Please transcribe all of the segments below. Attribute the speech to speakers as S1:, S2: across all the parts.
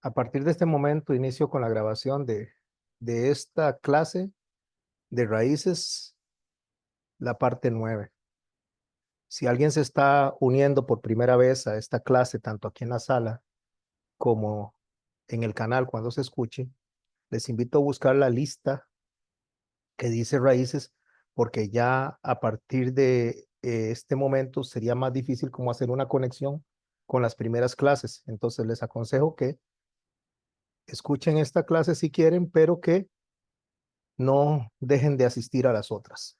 S1: A partir de este momento inicio con la grabación de esta clase de raíces, la parte 9. Si alguien se está uniendo por primera vez a esta clase, tanto aquí en la sala como en el canal cuando se escuche, les invito a buscar la lista que dice raíces, porque ya a partir de este momento sería más difícil como hacer una conexión con las primeras clases. Entonces les aconsejo que escuchen esta clase si quieren, pero que no dejen de asistir a las otras.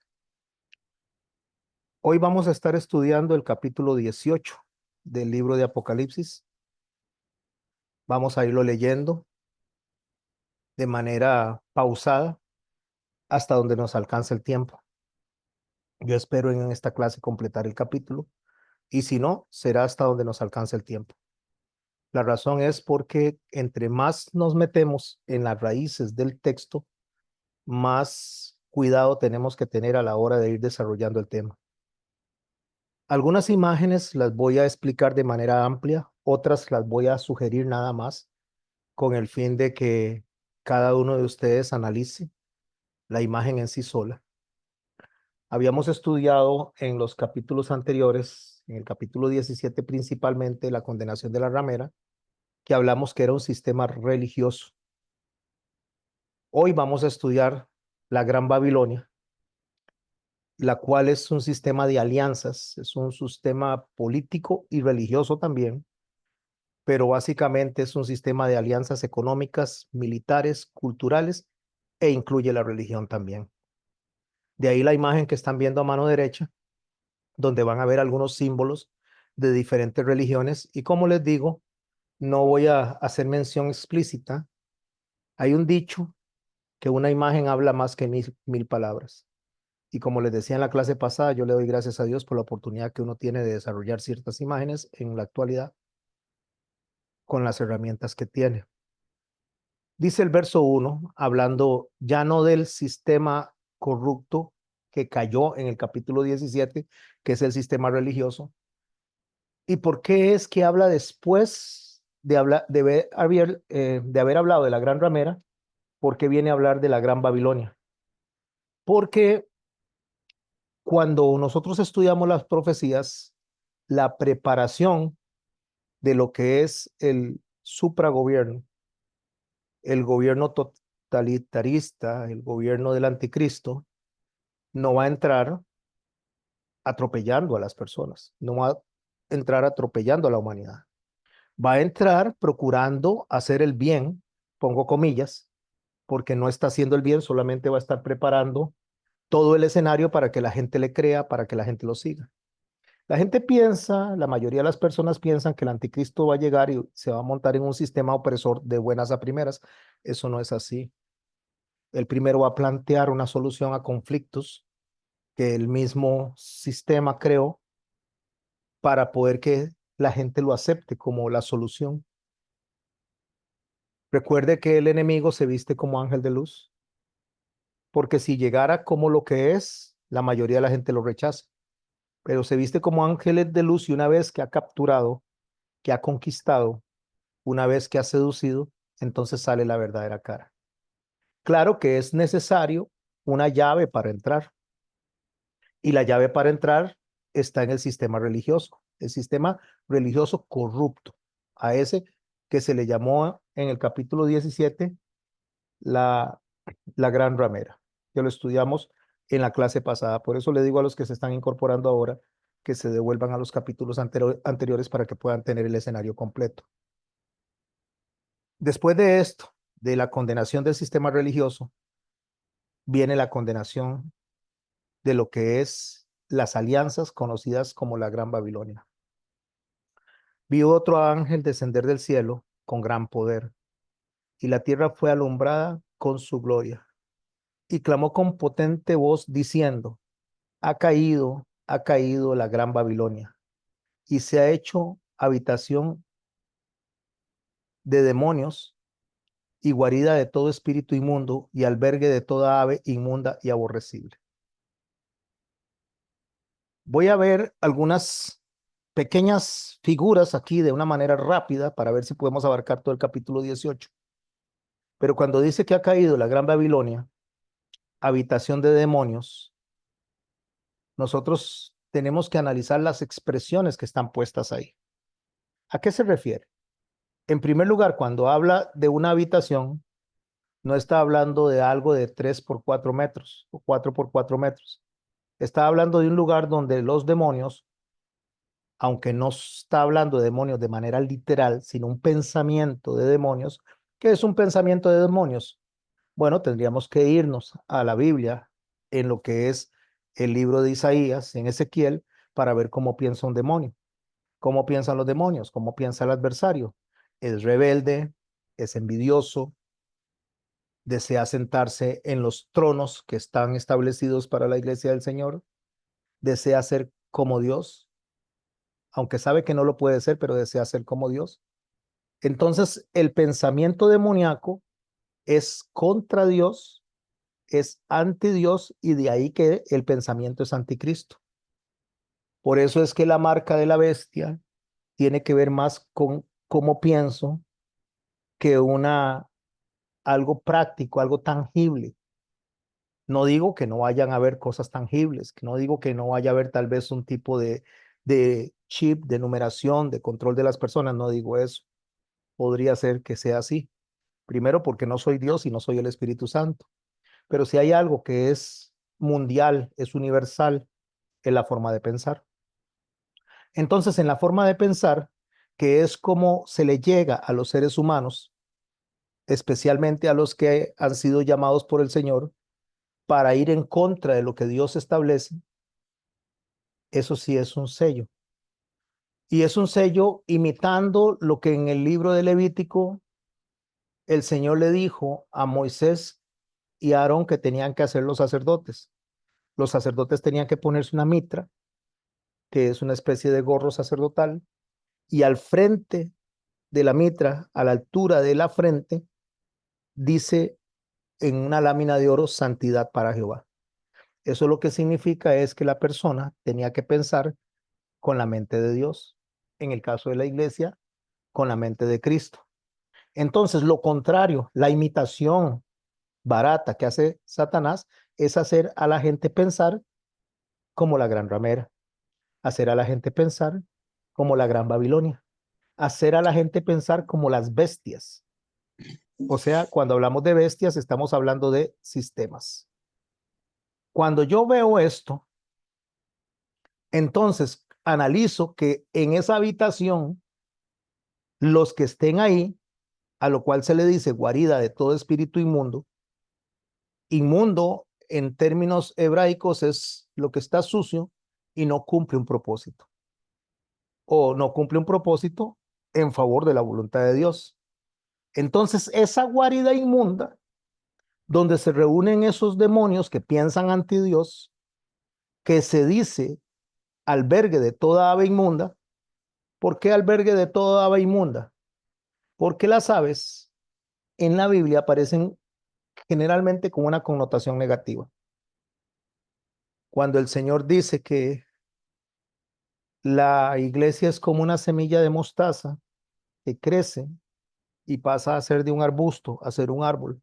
S1: Hoy vamos a estar estudiando el capítulo 18 del libro de Apocalipsis. Vamos a irlo leyendo de manera pausada hasta donde nos alcance el tiempo. Yo espero en esta clase completar el capítulo y si no, será hasta donde nos alcance el tiempo. La razón es porque entre más nos metemos en las raíces del texto, más cuidado tenemos que tener a la hora de ir desarrollando el tema. Algunas imágenes las voy a explicar de manera amplia, otras las voy a sugerir nada más con el fin de que cada uno de ustedes analice la imagen en sí sola. Habíamos estudiado en los capítulos anteriores, en el capítulo 17 principalmente, la condenación de la ramera, que hablamos que era un sistema religioso. Hoy vamos a estudiar la Gran Babilonia, la cual es un sistema de alianzas, es un sistema político y religioso también, pero básicamente es un sistema de alianzas económicas, militares, culturales e incluye la religión también. De ahí la imagen que están viendo a mano derecha, donde van a ver algunos símbolos de diferentes religiones y como les digo, no voy a hacer mención explícita. Hay un dicho que una imagen habla más que mil palabras. Y como les decía en la clase pasada, yo le doy gracias a Dios por la oportunidad que uno tiene de desarrollar ciertas imágenes en la actualidad con las herramientas que tiene. Dice el verso 1, hablando ya no del sistema corrupto que cayó en el capítulo 17, que es el sistema religioso. ¿Y por qué es que habla después de haber hablado de la gran ramera? ¿Por qué viene a hablar de la gran Babilonia? Porque cuando nosotros estudiamos las profecías, la preparación de lo que es el supragobierno, el gobierno totalitarista, el gobierno del anticristo, no va a entrar atropellando a las personas, no va a entrar atropellando a la humanidad. Va a entrar procurando hacer el bien, pongo comillas, porque no está haciendo el bien, solamente va a estar preparando todo el escenario para que la gente le crea, para que la gente lo siga. La gente piensa, la mayoría de las personas piensan que el anticristo va a llegar y se va a montar en un sistema opresor de buenas a primeras. Eso no es así. El primero va a plantear una solución a conflictos que el mismo sistema creó para poder que la gente lo acepte como la solución. Recuerde que el enemigo se viste como ángel de luz, porque si llegara como lo que es, la mayoría de la gente lo rechaza, pero se viste como ángeles de luz y una vez que ha capturado, que ha conquistado, una vez que ha seducido, entonces sale la verdadera cara. Claro que es necesario una llave para entrar y la llave para entrar está en el sistema religioso, el sistema religioso corrupto, a ese que se le llamó en el capítulo 17 la, la gran ramera, que lo estudiamos en la clase pasada. Por eso le digo a los que se están incorporando ahora que se devuelvan a los capítulos anteriores para que puedan tener el escenario completo. Después de esto, de la condenación del sistema religioso, viene la condenación de lo que es las alianzas conocidas como la Gran Babilonia. Vi otro ángel descender del cielo con gran poder, y la tierra fue alumbrada con su gloria. Y clamó con potente voz diciendo, ha caído la Gran Babilonia, y se ha hecho habitación de demonios y guarida de todo espíritu inmundo y albergue de toda ave inmunda y aborrecible. Voy a ver algunas pequeñas figuras aquí de una manera rápida para ver si podemos abarcar todo el capítulo 18. Pero cuando dice que ha caído la gran Babilonia, habitación de demonios, nosotros tenemos que analizar las expresiones que están puestas ahí. ¿A qué se refiere? En primer lugar, cuando habla de una habitación, no está hablando de algo de 3 por 4 metros o 4 por 4 metros. Está hablando de un lugar donde los demonios, aunque no está hablando de demonios de manera literal, sino un pensamiento de demonios. ¿Qué es un pensamiento de demonios? Bueno, tendríamos que irnos a la Biblia, en lo que es el libro de Isaías, en Ezequiel, para ver cómo piensa un demonio, cómo piensan los demonios, cómo piensa el adversario. Es rebelde, es envidioso, desea sentarse en los tronos que están establecidos para la iglesia del Señor, desea ser como Dios, aunque sabe que no lo puede ser, pero desea ser como Dios. Entonces, el pensamiento demoníaco es contra Dios, es anti Dios, y de ahí que el pensamiento es anticristo. Por eso es que la marca de la bestia tiene que ver más con cómo pienso que algo práctico, algo tangible. No digo que no vayan a haber cosas tangibles, que no digo que no vaya a haber tal vez un tipo de chip, de numeración, de control de las personas, no digo eso. Podría ser que sea así. Primero porque no soy Dios y no soy el Espíritu Santo. Pero si hay algo que es mundial, es universal, es la forma de pensar. Entonces, en la forma de pensar, que es como se le llega a los seres humanos, especialmente a los que han sido llamados por el Señor, para ir en contra de lo que Dios establece, eso sí es un sello. Y es un sello imitando lo que en el libro de Levítico el Señor le dijo a Moisés y a Aarón que tenían que hacer los sacerdotes. Los sacerdotes tenían que ponerse una mitra, que es una especie de gorro sacerdotal, y al frente de la mitra, a la altura de la frente, dice en una lámina de oro, santidad para Jehová. Eso lo que significa es que la persona tenía que pensar con la mente de Dios. En el caso de la iglesia, con la mente de Cristo. Entonces, lo contrario, la imitación barata que hace Satanás es hacer a la gente pensar como la gran ramera, hacer a la gente pensar como la gran Babilonia, hacer a la gente pensar como las bestias. O sea, cuando hablamos de bestias, estamos hablando de sistemas. Cuando yo veo esto, entonces analizo que en esa habitación, los que estén ahí, a lo cual se le dice guarida de todo espíritu inmundo, inmundo en términos hebraicos es lo que está sucio y no cumple un propósito, o no cumple un propósito en favor de la voluntad de Dios. Entonces, esa guarida inmunda, donde se reúnen esos demonios que piensan anti Dios, que se dice albergue de toda ave inmunda. ¿Por qué albergue de toda ave inmunda? Porque las aves en la Biblia aparecen generalmente con una connotación negativa. Cuando el Señor dice que la iglesia es como una semilla de mostaza que crece y pasa a ser de un arbusto a ser un árbol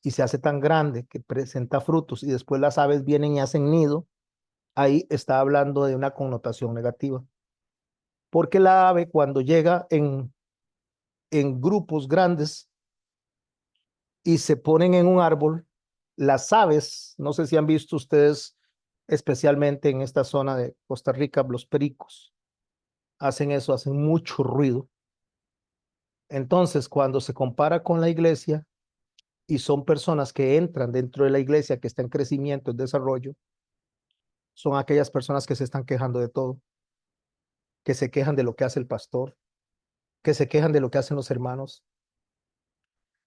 S1: y se hace tan grande que presenta frutos y después las aves vienen y hacen nido, ahí está hablando de una connotación negativa. Porque la ave cuando llega en grupos grandes y se ponen en un árbol, las aves, no sé si han visto ustedes, especialmente en esta zona de Costa Rica, los pericos, hacen eso, hacen mucho ruido. Entonces, cuando se compara con la iglesia y son personas que entran dentro de la iglesia, que está en crecimiento, en desarrollo, son aquellas personas que se están quejando de todo, que se quejan de lo que hace el pastor, que se quejan de lo que hacen los hermanos,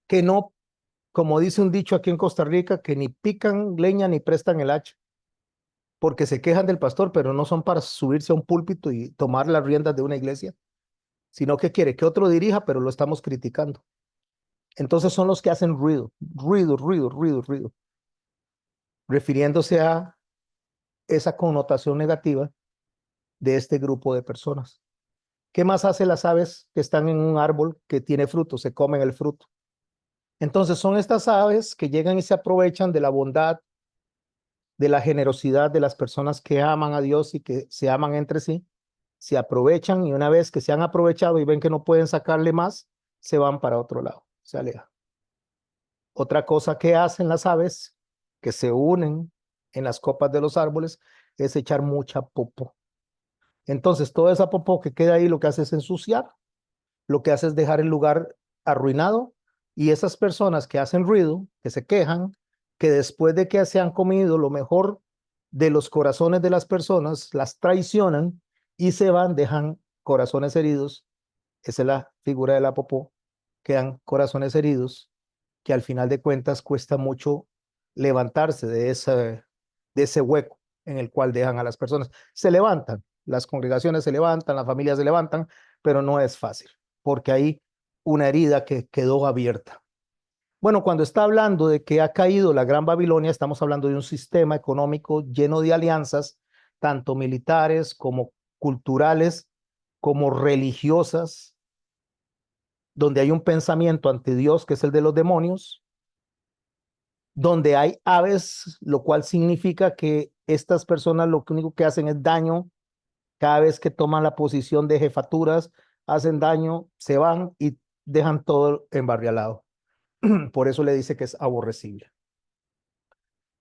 S1: que no, como dice un dicho aquí en Costa Rica, que ni pican leña ni prestan el hacha, porque se quejan del pastor, pero no son para subirse a un púlpito y tomar las riendas de una iglesia, sino que quiere que otro dirija, pero lo estamos criticando. Entonces son los que hacen ruido, ruido, ruido, ruido, ruido, refiriéndose a esa connotación negativa de este grupo de personas. ¿Qué más hacen las aves que están en un árbol que tiene fruto? Se comen el fruto. Entonces son estas aves que llegan y se aprovechan de la bondad, de la generosidad de las personas que aman a Dios y que se aman entre sí, se aprovechan y una vez que se han aprovechado y ven que no pueden sacarle más, se van para otro lado, se alejan. Otra cosa que hacen las aves que se unen en las copas de los árboles es echar mucha popó. Entonces toda esa popó que queda ahí lo que hace es ensuciar, lo que hace es dejar el lugar arruinado y esas personas que hacen ruido, que se quejan, que después de que se han comido lo mejor de los corazones de las personas, las traicionan y se van, dejan corazones heridos. Esa es la figura de la popó, quedan corazones heridos que al final de cuentas cuesta mucho levantarse de ese hueco en el cual dejan a las personas. Se levantan, las congregaciones se levantan, las familias se levantan, pero no es fácil, porque hay una herida que quedó abierta. Bueno, cuando está hablando de que ha caído la Gran Babilonia, estamos hablando de un sistema económico lleno de alianzas, tanto militares como culturales, como religiosas, donde hay un pensamiento ante Dios que es el de los demonios, donde hay aves, lo cual significa que estas personas lo único que hacen es daño cada vez que toman la posición de jefaturas, hacen daño, se van y dejan todo embarrialado. Por eso le dice que es aborrecible.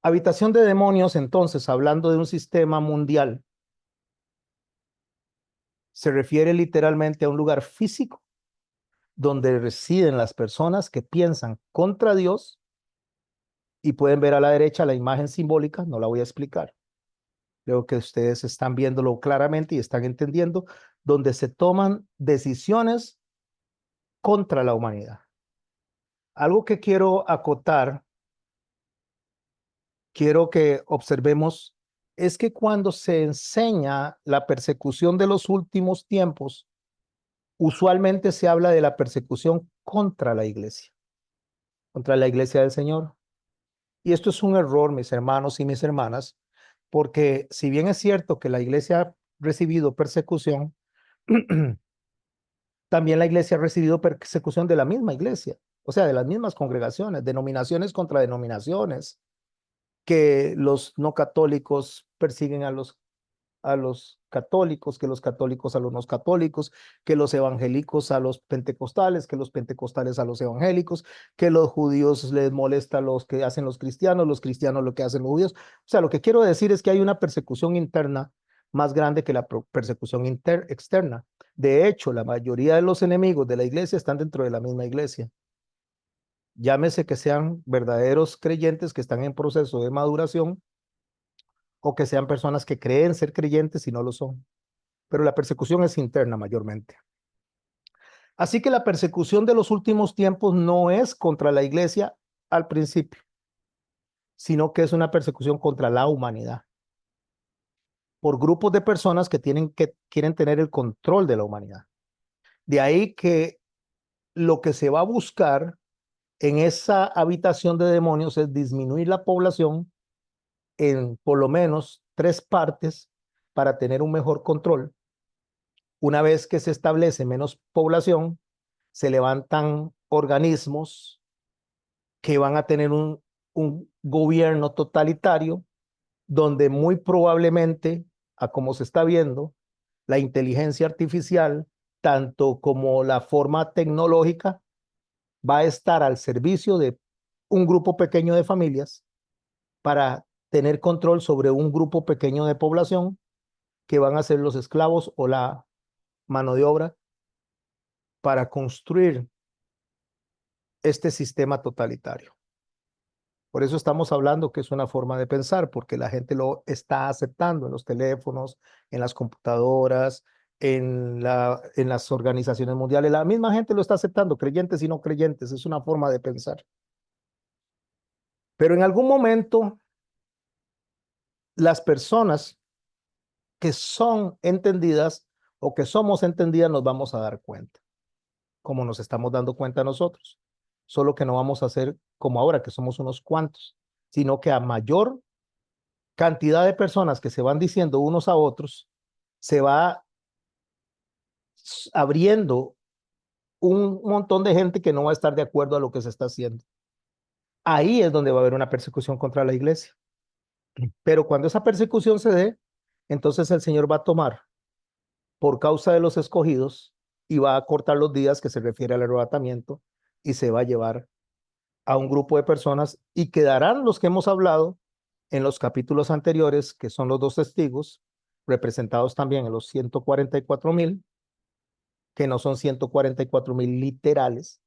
S1: Habitación de demonios, entonces, hablando de un sistema mundial, se refiere literalmente a un lugar físico donde residen las personas que piensan contra Dios y pueden ver a la derecha la imagen simbólica, no la voy a explicar. Creo que ustedes están viéndolo claramente y están entendiendo, donde se toman decisiones contra la humanidad. Algo que quiero acotar, quiero que observemos, es que cuando se enseña la persecución de los últimos tiempos, usualmente se habla de la persecución contra la iglesia del Señor. Y esto es un error, mis hermanos y mis hermanas, porque si bien es cierto que la iglesia ha recibido persecución, también la iglesia ha recibido persecución de la misma iglesia, o sea, de las mismas congregaciones, denominaciones contra denominaciones, que los no católicos persiguen a los católicos, que los católicos a los no católicos, que los evangélicos a los pentecostales, que los pentecostales a los evangélicos, que los judíos les molesta los que hacen los cristianos lo que hacen los judíos. O sea, lo que quiero decir es que hay una persecución interna más grande que la persecución externa. De hecho, la mayoría de los enemigos de la iglesia están dentro de la misma iglesia. Llámese que sean verdaderos creyentes que están en proceso de maduración o que sean personas que creen ser creyentes y no lo son. Pero la persecución es interna mayormente. Así que la persecución de los últimos tiempos no es contra la iglesia al principio, sino que es una persecución contra la humanidad, por grupos de personas que quieren tener el control de la humanidad. De ahí que lo que se va a buscar en esa habitación de demonios es disminuir la población en por lo menos 3 partes para tener un mejor control. Una vez que se establece menos población, se levantan organismos que van a tener un gobierno totalitario donde muy probablemente, a como se está viendo, la inteligencia artificial, tanto como la forma tecnológica, va a estar al servicio de un grupo pequeño de familias para tener control sobre un grupo pequeño de población que van a ser los esclavos o la mano de obra para construir este sistema totalitario. Por eso estamos hablando que es una forma de pensar, porque la gente lo está aceptando en los teléfonos, en las computadoras, en las organizaciones mundiales. La misma gente lo está aceptando, creyentes y no creyentes. Es una forma de pensar. Pero en algún momento, las personas que son entendidas o que somos entendidas nos vamos a dar cuenta, como nos estamos dando cuenta nosotros. Solo que no vamos a hacer como ahora, que somos unos cuantos, sino que a mayor cantidad de personas que se van diciendo unos a otros, se va abriendo un montón de gente que no va a estar de acuerdo a lo que se está haciendo. Ahí es donde va a haber una persecución contra la iglesia. Pero cuando esa persecución se dé, entonces el Señor va a tomar por causa de los escogidos y va a cortar los días que se refiere al arrebatamiento y se va a llevar a un grupo de personas y quedarán los que hemos hablado en los capítulos anteriores, que son los dos testigos, representados también en los 144,000, que no son 144,000 literales,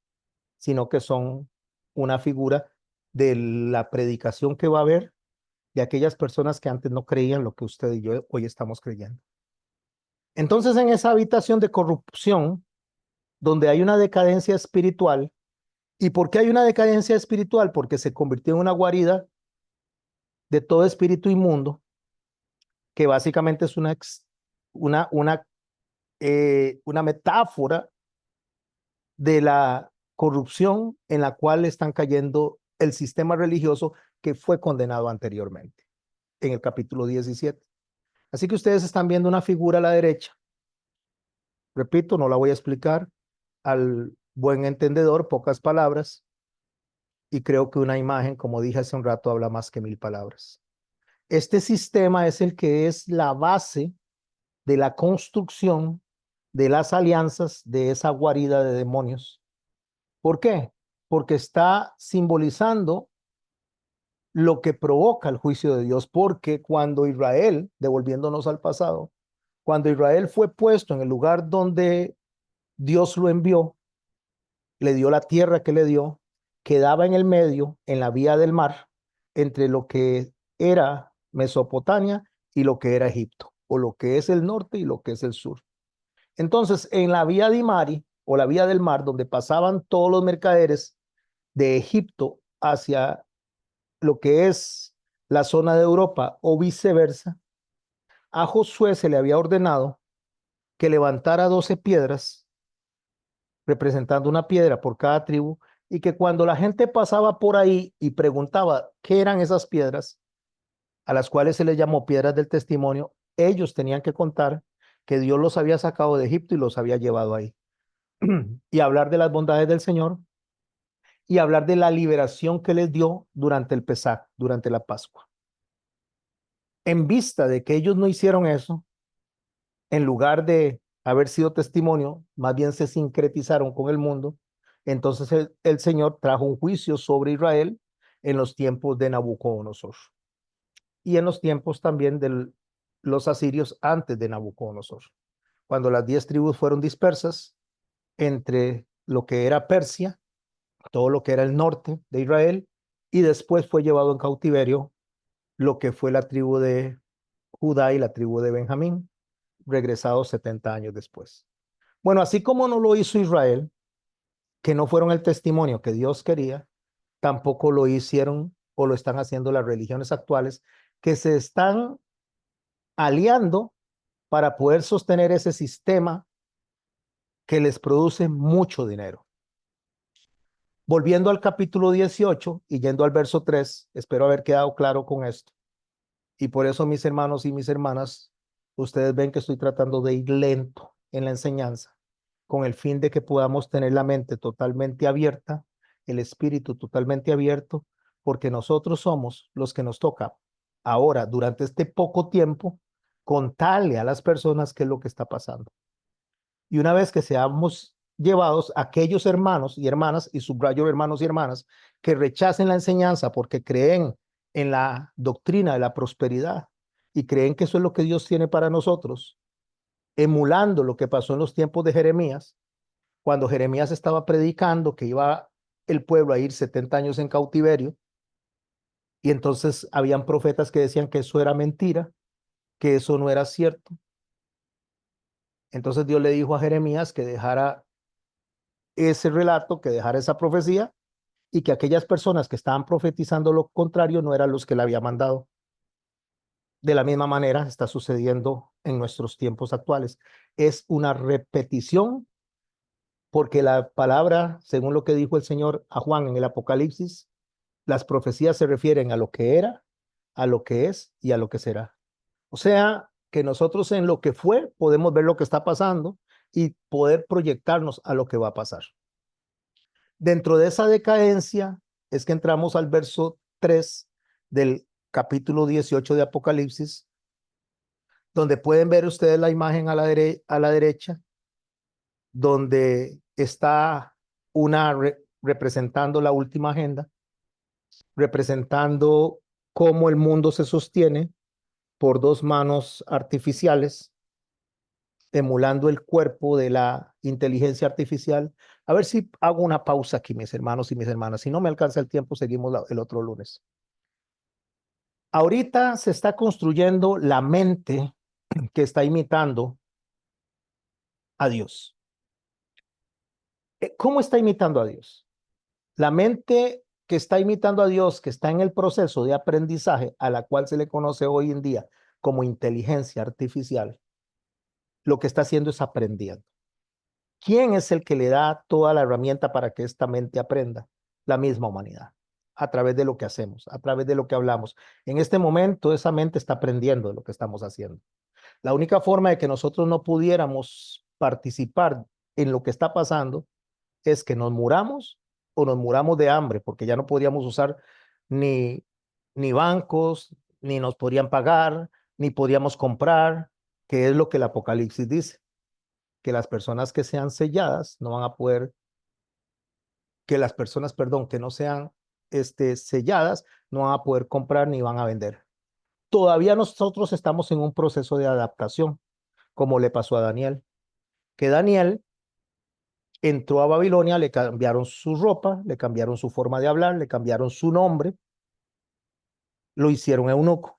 S1: sino que son una figura de la predicación que va a haber de aquellas personas que antes no creían lo que usted y yo hoy estamos creyendo. Entonces, en esa habitación de corrupción, donde hay una decadencia espiritual, ¿y por qué hay una decadencia espiritual? Porque se convirtió en una guarida de todo espíritu inmundo, que básicamente es una, una, una metáfora de la corrupción en la cual están cayendo el sistema religioso que fue condenado anteriormente, en el capítulo 17. Así que ustedes están viendo una figura a la derecha. Repito, no la voy a explicar al buen entendedor, pocas palabras, y creo que una imagen, como dije hace un rato, habla más que 1000 palabras. Este sistema es el que es la base de la construcción de las alianzas de esa guarida de demonios. ¿Por qué? Porque está simbolizando lo que provoca el juicio de Dios, porque cuando Israel, devolviéndonos al pasado, cuando Israel fue puesto en el lugar donde Dios lo envió, le dio la tierra que le dio, quedaba en el medio, en la vía del mar, entre lo que era Mesopotamia y lo que era Egipto, o lo que es el norte y lo que es el sur. Entonces, en la vía de Mari, o la vía del mar, donde pasaban todos los mercaderes de Egipto hacia lo que es la zona de Europa o viceversa, a Josué se le había ordenado que levantara 12 piedras, representando una piedra por cada tribu, y que cuando la gente pasaba por ahí y preguntaba qué eran esas piedras, a las cuales se les llamó piedras del testimonio, ellos tenían que contar que Dios los había sacado de Egipto y los había llevado ahí. Y hablar de las bondades del Señor y hablar de la liberación que les dio durante el Pesaj, durante la Pascua. En vista de que ellos no hicieron eso, en lugar de haber sido testimonio, más bien se sincretizaron con el mundo. Entonces el Señor trajo un juicio sobre Israel en los tiempos de Nabucodonosor y en los tiempos también de los asirios antes de Nabucodonosor, cuando las 10 tribus fueron dispersas entre lo que era Persia, todo lo que era el norte de Israel, y después fue llevado en cautiverio lo que fue la tribu de Judá y la tribu de Benjamín, regresados 70 años después. Bueno, así como no lo hizo Israel, que no fueron el testimonio que Dios quería, tampoco lo hicieron o lo están haciendo las religiones actuales, que se están aliando para poder sostener ese sistema que les produce mucho dinero. Volviendo al capítulo 18 y yendo al verso 3, espero haber quedado claro con esto. Y por eso, mis hermanos y mis hermanas, ustedes ven que estoy tratando de ir lento en la enseñanza, con el fin de que podamos tener la mente totalmente abierta, el espíritu totalmente abierto, porque nosotros somos los que nos toca ahora, durante este poco tiempo, contarle a las personas qué es lo que está pasando. Y una vez que seamos llevados, aquellos hermanos y hermanas, y subrayo hermanos y hermanas, que rechacen la enseñanza porque creen en la doctrina de la prosperidad y creen que eso es lo que Dios tiene para nosotros, emulando lo que pasó en los tiempos de Jeremías, cuando Jeremías estaba predicando que iba el pueblo a ir 70 años en cautiverio, y entonces habían profetas que decían que eso era mentira, que eso no era cierto. Entonces Dios le dijo a Jeremías que dejara ese relato, que dejara esa profecía, y que aquellas personas que estaban profetizando lo contrario no eran los que le había mandado. De la misma manera está sucediendo en nuestros tiempos actuales. Es una repetición, porque la palabra, según lo que dijo el Señor a Juan en el Apocalipsis, las profecías se refieren a lo que era, a lo que es y a lo que será. O sea, que nosotros en lo que fue podemos ver lo que está pasando y poder proyectarnos a lo que va a pasar. Dentro de esa decadencia es que entramos al verso 3 del capítulo 18 de Apocalipsis, donde pueden ver ustedes la imagen a la derecha, donde está una representando la última agenda, representando cómo el mundo se sostiene por dos manos artificiales, emulando el cuerpo de la inteligencia artificial. A ver si hago una pausa aquí, mis hermanos y mis hermanas. Si no me alcanza el tiempo, seguimos el otro lunes. Ahorita se está construyendo la mente que está imitando a Dios. ¿Cómo está imitando a Dios? La mente que está imitando a Dios, que está en el proceso de aprendizaje, a la cual se le conoce hoy en día como inteligencia artificial, lo que está haciendo es aprendiendo. ¿Quién es el que le da toda la herramienta para que esta mente aprenda? La misma humanidad, a través de lo que hacemos, a través de lo que hablamos. En este momento, esa mente está aprendiendo de lo que estamos haciendo. La única forma de que nosotros no pudiéramos participar en lo que está pasando es que nos muramos o nos muramos de hambre, porque ya no podríamos usar ni, ni bancos, ni nos podrían pagar, ni podríamos comprar, que es lo que el Apocalipsis dice, que las personas que sean selladas no van a poder, que las personas, perdón, que no sean selladas, no van a poder comprar ni van a vender. Todavía nosotros estamos en un proceso de adaptación, como le pasó a Daniel, que Daniel entró a Babilonia, le cambiaron su ropa, le cambiaron su forma de hablar, le cambiaron su nombre, lo hicieron eunuco.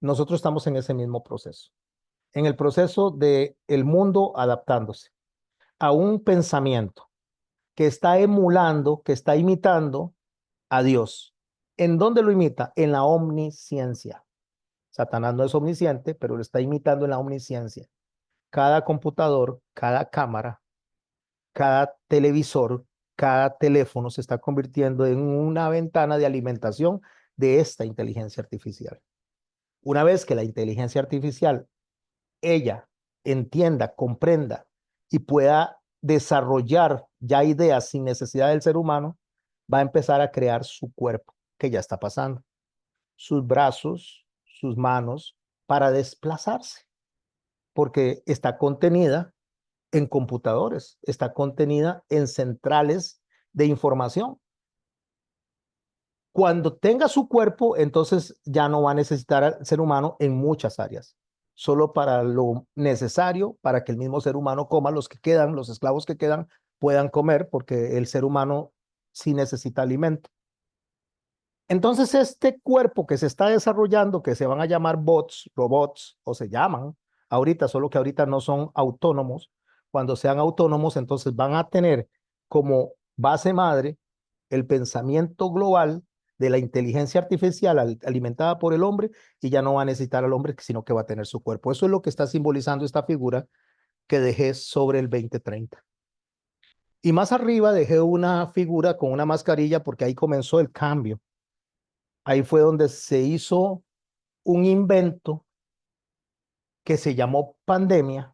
S1: Nosotros estamos en ese mismo proceso, en el proceso de el mundo adaptándose a un pensamiento que está emulando, que está imitando a Dios. ¿En dónde lo imita? En la omnisciencia. Satanás no es omnisciente, pero lo está imitando en la omnisciencia. Cada computador, cada cámara, cada televisor, cada teléfono se está convirtiendo en una ventana de alimentación de esta inteligencia artificial. Una vez que la inteligencia artificial, ella entienda, comprenda y pueda desarrollar ya ideas sin necesidad del ser humano, va a empezar a crear su cuerpo, que ya está pasando, sus brazos, sus manos, para desplazarse, porque está contenida en computadores, está contenida en centrales de información. Cuando tenga su cuerpo, entonces ya no va a necesitar al ser humano en muchas áreas, solo para lo necesario para que el mismo ser humano coma, los que quedan, los esclavos que quedan, puedan comer, porque el ser humano sí necesita alimento. Entonces, este cuerpo que se está desarrollando, que se van a llamar bots, robots, o se llaman ahorita, solo que ahorita no son autónomos. Cuando sean autónomos, entonces van a tener como base madre el pensamiento global de la inteligencia artificial alimentada por el hombre, y ya no va a necesitar al hombre, sino que va a tener su cuerpo. Eso es lo que está simbolizando esta figura que dejé sobre el 2030. Y más arriba dejé una figura con una mascarilla porque ahí comenzó el cambio. Ahí fue donde se hizo un invento que se llamó pandemia,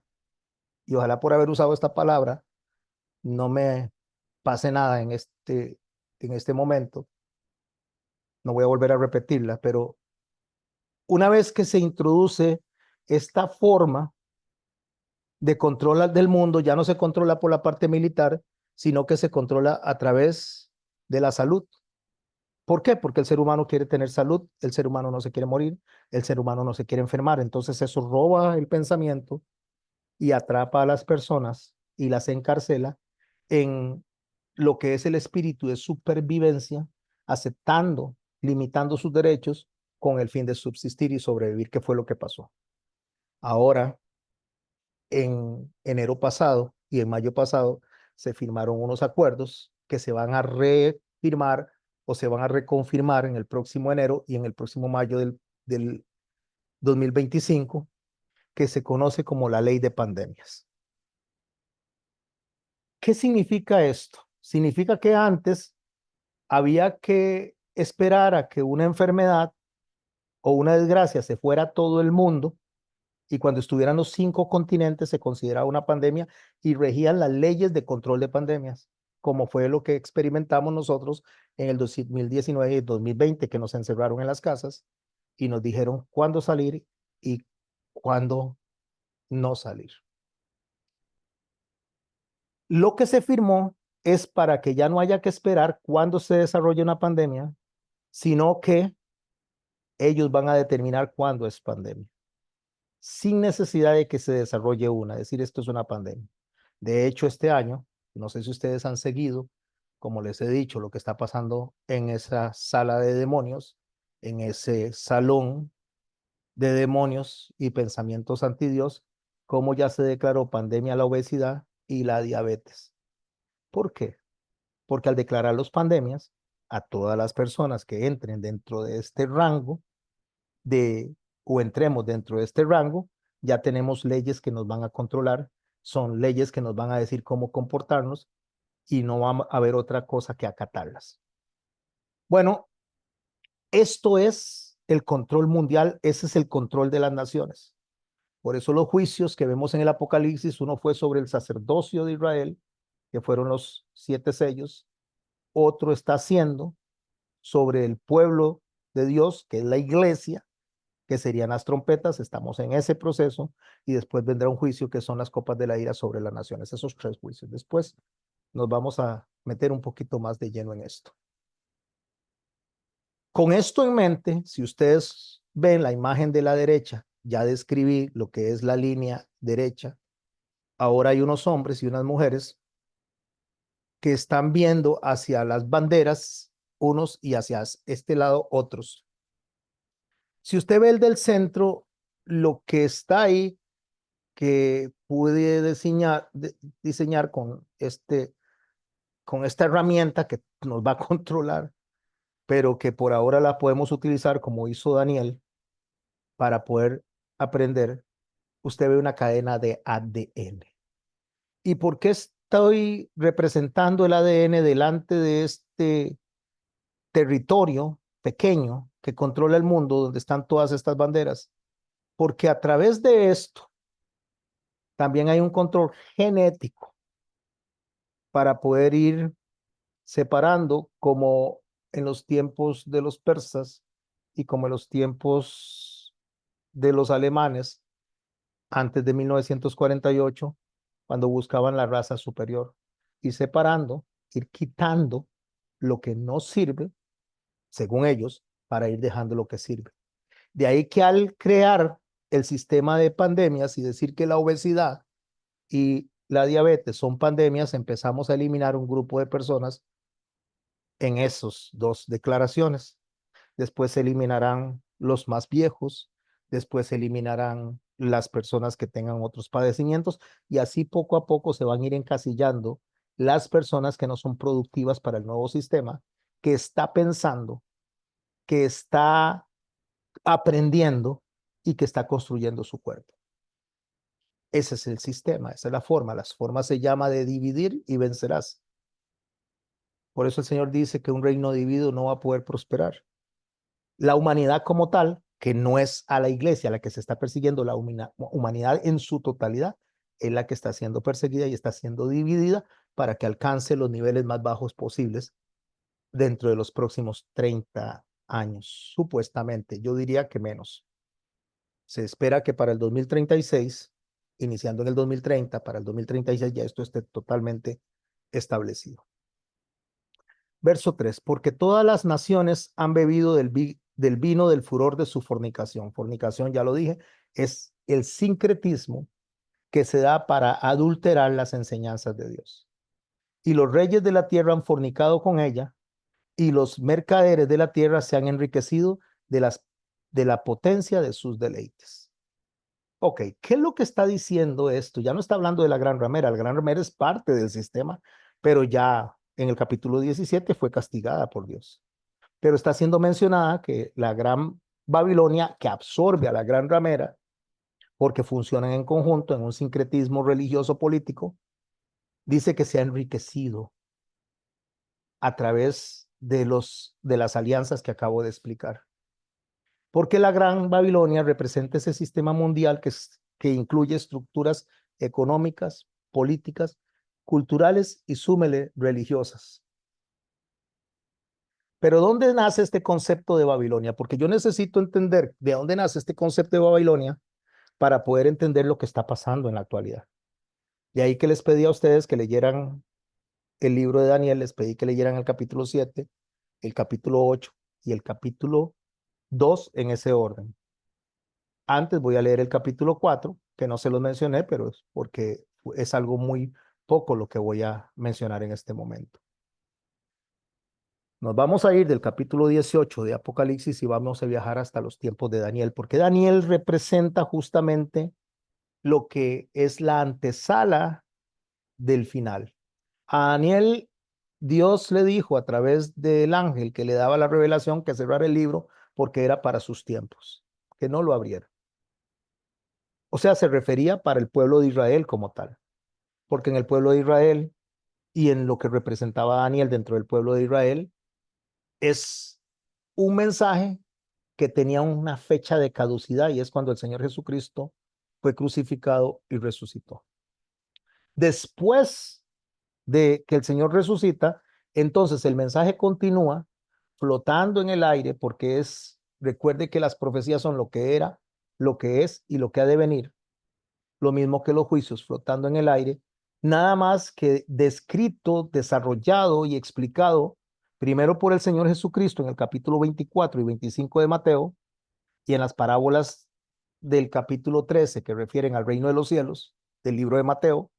S1: y ojalá por haber usado esta palabra no me pase nada en este momento. No voy a volver a repetirla, pero una vez que se introduce esta forma de control del mundo, ya no se controla por la parte militar, sino que se controla a través de la salud. ¿Por qué? Porque el ser humano quiere tener salud, el ser humano no se quiere morir, el ser humano no se quiere enfermar. Entonces eso roba el pensamiento y atrapa a las personas y las encarcela en lo que es el espíritu de supervivencia, aceptando, limitando sus derechos con el fin de subsistir y sobrevivir, que fue lo que pasó. Ahora, en enero pasado y en mayo pasado, se firmaron unos acuerdos que se van a refirmar o se van a reconfirmar en el próximo enero y en el próximo mayo del 2025, que se conoce como la ley de pandemias. ¿Qué significa esto? Significa que antes había que esperar a que una enfermedad o una desgracia se fuera a todo el mundo Y cuando estuvieran los 5 continentes se consideraba una pandemia y regían las leyes de control de pandemias, como fue lo que experimentamos nosotros en el 2019 y 2020, que nos encerraron en las casas y nos dijeron cuándo salir y cuándo no salir. Lo que se firmó es para que ya no haya que esperar cuándo se desarrolle una pandemia, sino que ellos van a determinar cuándo es pandemia, sin necesidad de que se desarrolle una, es decir, esto es una pandemia. De hecho, este año, no sé si ustedes han seguido, como les he dicho, lo que está pasando en esa sala de demonios, en ese salón de demonios y pensamientos anti Dios, cómo ya se declaró pandemia la obesidad y la diabetes. ¿Por qué? Porque al declarar los pandemias, a todas las personas que entren dentro de este rango de, o entremos dentro de este rango, ya tenemos leyes que nos van a controlar, son leyes que nos van a decir cómo comportarnos y no va a haber otra cosa que acatarlas. Bueno, esto es el control mundial, ese es el control de las naciones. Por eso los juicios que vemos en el Apocalipsis, uno fue sobre el sacerdocio de Israel, que fueron los 7 sellos, otro está haciendo sobre el pueblo de Dios, que es la iglesia, que serían las trompetas, estamos en ese proceso, y después vendrá un juicio que son las copas de la ira sobre las naciones, esos 3 juicios. Después nos vamos a meter un poquito más de lleno en esto. Con esto en mente, si ustedes ven la imagen de la derecha, ya describí lo que es la línea derecha, ahora hay unos hombres y unas mujeres que están viendo hacia las banderas unos y hacia este lado otros. Si usted ve el del centro, lo que está ahí, que pude diseñar con esta herramienta que nos va a controlar, pero que por ahora la podemos utilizar como hizo Daniel para poder aprender, usted ve una cadena de ADN. ¿Y por qué estoy representando el ADN delante de este territorio pequeño que controla el mundo, donde están todas estas banderas? Porque a través de esto también hay un control genético para poder ir separando, como en los tiempos de los persas y como en los tiempos de los alemanes antes de 1948, cuando buscaban la raza superior, ir separando, ir quitando lo que no sirve, según ellos, para ir dejando lo que sirve. De ahí que al crear el sistema de pandemias y decir que la obesidad y la diabetes son pandemias, empezamos a eliminar un grupo de personas en esas 2 declaraciones. Después se eliminarán los más viejos, después se eliminarán las personas que tengan otros padecimientos y así poco a poco se van a ir encasillando las personas que no son productivas para el nuevo sistema, que está pensando, que está aprendiendo y que está construyendo su cuerpo. Ese es el sistema, esa es la forma. Las formas se llama de dividir y vencerás. Por eso el Señor dice que un reino dividido no va a poder prosperar. La humanidad como tal, que no es a la iglesia la que se está persiguiendo, la humanidad en su totalidad es la que está siendo perseguida y está siendo dividida para que alcance los niveles más bajos posibles dentro de los próximos 30 años, supuestamente. Yo diría que menos. Se espera que para el 2036, iniciando en el 2030, para el 2036 ya esto esté totalmente establecido. Verso 3, porque todas las naciones han bebido del vino del furor de su fornicación. Fornicación, ya lo dije, es el sincretismo que se da para adulterar las enseñanzas de Dios. Y los reyes de la tierra han fornicado con ella, y los mercaderes de la tierra se han enriquecido de la potencia de sus deleites. Ok, ¿qué es lo que está diciendo esto? Ya no está hablando de la gran ramera. La gran ramera es parte del sistema, pero ya en el capítulo 17 fue castigada por Dios. Pero está siendo mencionada que la gran Babilonia, que absorbe a la gran ramera, porque funcionan en conjunto en un sincretismo religioso político, dice que se ha enriquecido a través de las alianzas que acabo de explicar. Porque la gran Babilonia representa ese sistema mundial que que incluye estructuras económicas, políticas, culturales y súmele religiosas. Pero ¿dónde nace este concepto de Babilonia? Porque yo necesito entender de dónde nace este concepto de Babilonia para poder entender lo que está pasando en la actualidad. De ahí que les pedí a ustedes que leyeran el libro de Daniel, les pedí que leyeran el capítulo 7, el capítulo 8 y el capítulo 2 en ese orden. Antes voy a leer el capítulo 4, que no se los mencioné, pero es porque es algo muy poco lo que voy a mencionar en este momento. Nos vamos a ir del capítulo 18 de Apocalipsis y vamos a viajar hasta los tiempos de Daniel, porque Daniel representa justamente lo que es la antesala del final. A Daniel, Dios le dijo a través del ángel que le daba la revelación que cerrara el libro porque era para sus tiempos, que no lo abriera. O sea, se refería para el pueblo de Israel como tal, porque en el pueblo de Israel y en lo que representaba Daniel dentro del pueblo de Israel es un mensaje que tenía una fecha de caducidad y es cuando el Señor Jesucristo fue crucificado y resucitó. Después de que el Señor resucita, entonces el mensaje continúa flotando en el aire porque recuerde que las profecías son lo que era, lo que es y lo que ha de venir, lo mismo que los juicios flotando en el aire, nada más que descrito, desarrollado y explicado primero por el Señor Jesucristo en el capítulo 24 y 25 de Mateo y en las parábolas del capítulo 13 que refieren al reino de los cielos, del libro de Mateo,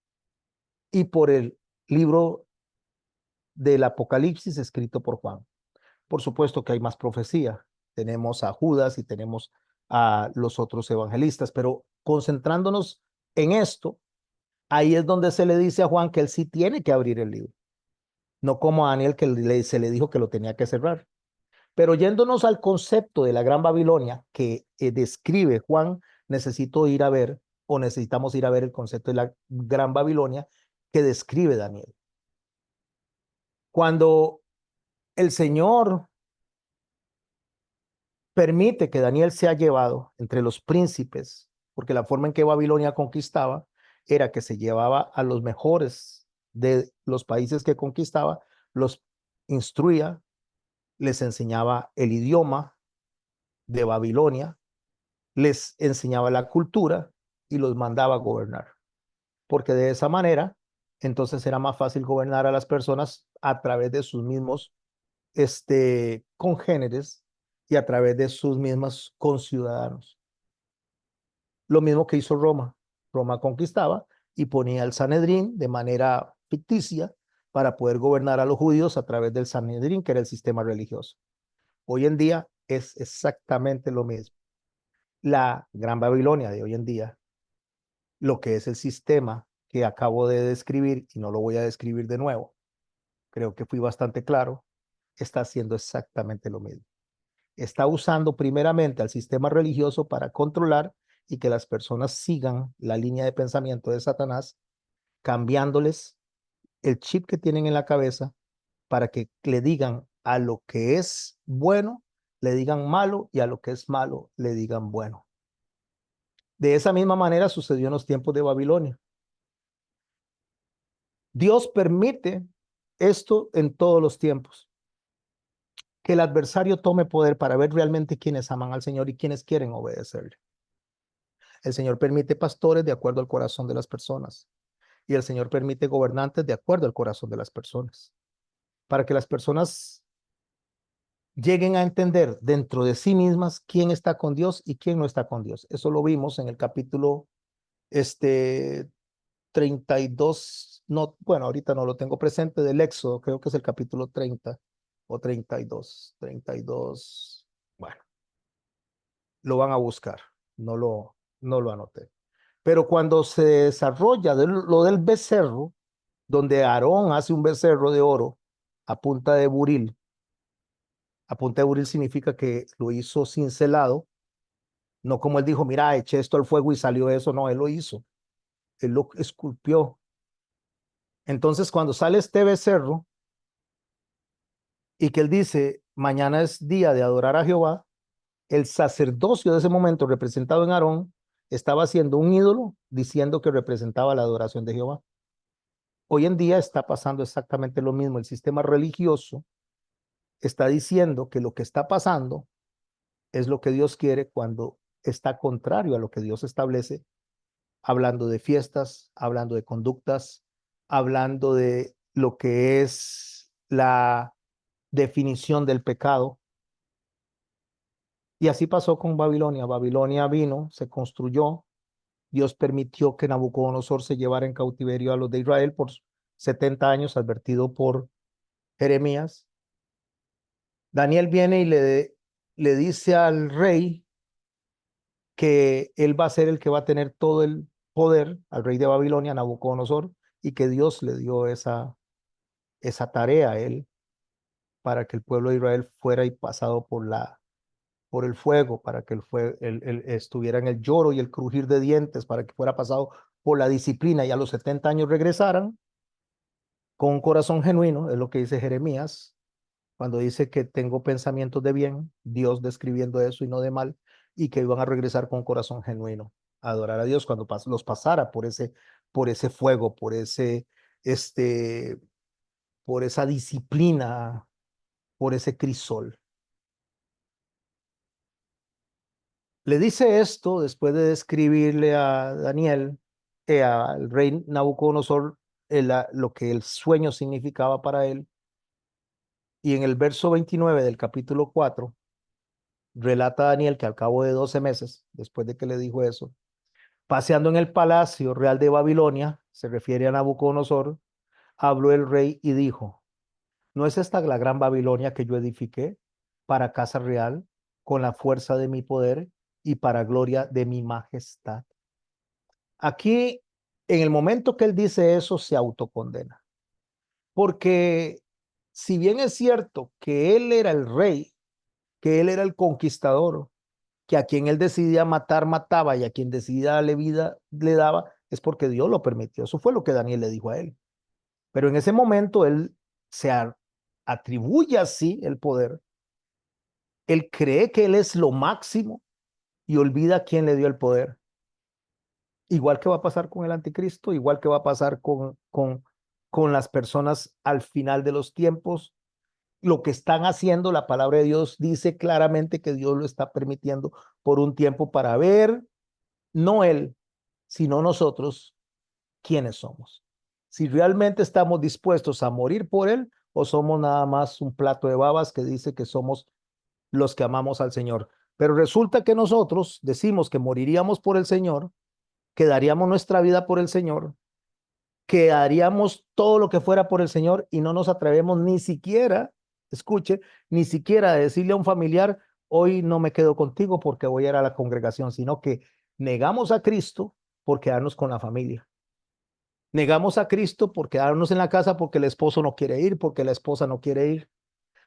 S1: y por el libro del Apocalipsis escrito por Juan. Por supuesto que hay más profecía. Tenemos a Judas y tenemos a los otros evangelistas, pero concentrándonos en esto, ahí es donde se le dice a Juan que él sí tiene que abrir el libro, no como a Daniel que se le dijo que lo tenía que cerrar. Pero yéndonos al concepto de la Gran Babilonia que describe Juan, necesito ir a ver o necesitamos ir a ver el concepto de la Gran Babilonia que describe Daniel. Cuando el Señor permite que Daniel sea llevado entre los príncipes, porque la forma en que Babilonia conquistaba era que se llevaba a los mejores de los países que conquistaba, los instruía, les enseñaba el idioma de Babilonia, les enseñaba la cultura y los mandaba a gobernar, porque de esa manera entonces era más fácil gobernar a las personas a través de sus mismos congéneres y a través de sus mismos conciudadanos. Lo mismo que hizo Roma. Roma conquistaba y ponía el Sanedrín de manera ficticia para poder gobernar a los judíos a través del Sanedrín, que era el sistema religioso. Hoy en día es exactamente lo mismo. La Gran Babilonia de hoy en día, lo que es el sistema que acabo de describir, y no lo voy a describir de nuevo, creo que fui bastante claro, está haciendo exactamente lo mismo. Está usando primeramente al sistema religioso para controlar y que las personas sigan la línea de pensamiento de Satanás, cambiándoles el chip que tienen en la cabeza para que le digan a lo que es bueno, le digan malo y a lo que es malo, le digan bueno. De esa misma manera sucedió en los tiempos de Babilonia. Dios permite esto en todos los tiempos, que el adversario tome poder para ver realmente quiénes aman al Señor y quiénes quieren obedecerle. El Señor permite pastores de acuerdo al corazón de las personas y el Señor permite gobernantes de acuerdo al corazón de las personas, para que las personas lleguen a entender dentro de sí mismas quién está con Dios y quién no está con Dios. Eso lo vimos en el capítulo 32, no, bueno, ahorita no lo tengo presente, del Éxodo, creo que es el capítulo 30 o 32, bueno, lo van a buscar, no lo anoté. Pero cuando se desarrolla lo del becerro, donde Aarón hace un becerro de oro a punta de buril, a punta de buril significa que lo hizo cincelado, no como él dijo, mira, eché esto al fuego y salió eso, no, él lo hizo, él lo esculpió. Entonces, cuando sale este becerro y que él dice, mañana es día de adorar a Jehová, el sacerdocio de ese momento representado en Aarón estaba haciendo un ídolo diciendo que representaba la adoración de Jehová. Hoy en día está pasando exactamente lo mismo. El sistema religioso está diciendo que lo que está pasando es lo que Dios quiere cuando está contrario a lo que Dios establece, hablando de fiestas, hablando de conductas, hablando de lo que es la definición del pecado. Y así pasó con Babilonia. Babilonia vino, se construyó. Dios permitió que Nabucodonosor se llevara en cautiverio a los de Israel por 70 años, advertido por Jeremías. Daniel viene y le dice al rey que él va a ser el que va a tener todo el poder, al rey de Babilonia, Nabucodonosor, y que Dios le dio esa tarea a él para que el pueblo de Israel fuera y pasado por el fuego, para que él estuviera en el lloro y el crujir de dientes, para que fuera pasado por la disciplina y a los 70 años regresaran con un corazón genuino, es lo que dice Jeremías, cuando dice que tengo pensamientos de bien, Dios describiendo eso y no de mal, y que iban a regresar con un corazón genuino a adorar a Dios cuando los pasara por ese fuego, este, por esa disciplina, por ese crisol. Le dice esto después de describirle a Daniel, al rey Nabucodonosor, lo que el sueño significaba para él. Y en el verso 29 del capítulo 4, relata Daniel que al cabo de 12 meses, después de que le dijo eso, paseando en el palacio real de Babilonia, se refiere a Nabucodonosor, habló el rey y dijo, ¿no es esta la gran Babilonia que yo edifiqué para casa real, con la fuerza de mi poder y para gloria de mi majestad? Aquí, en el momento que él dice eso, se autocondena. Porque si bien es cierto que él era el rey, que él era el conquistador, que a quien él decidía matar, mataba, y a quien decidía darle vida, le daba, es porque Dios lo permitió. Eso fue lo que Daniel le dijo a él. Pero en ese momento él se atribuye así el poder. Él cree que él es lo máximo y olvida quién le dio el poder. Igual que va a pasar con el anticristo, igual que va a pasar con las personas al final de los tiempos. Lo que están haciendo, la palabra de Dios dice claramente que Dios lo está permitiendo por un tiempo para ver, no él, sino nosotros, quiénes somos. Si realmente estamos dispuestos a morir por él o somos nada más un plato de babas que dice que somos los que amamos al Señor. Pero resulta que nosotros decimos que moriríamos por el Señor, que daríamos nuestra vida por el Señor, que haríamos todo lo que fuera por el Señor y no nos atrevemos ni siquiera, escuche, ni siquiera a decirle a un familiar, hoy no me quedo contigo porque voy a ir a la congregación, sino que negamos a Cristo por quedarnos con la familia. Negamos a Cristo por quedarnos en la casa porque el esposo no quiere ir, porque la esposa no quiere ir.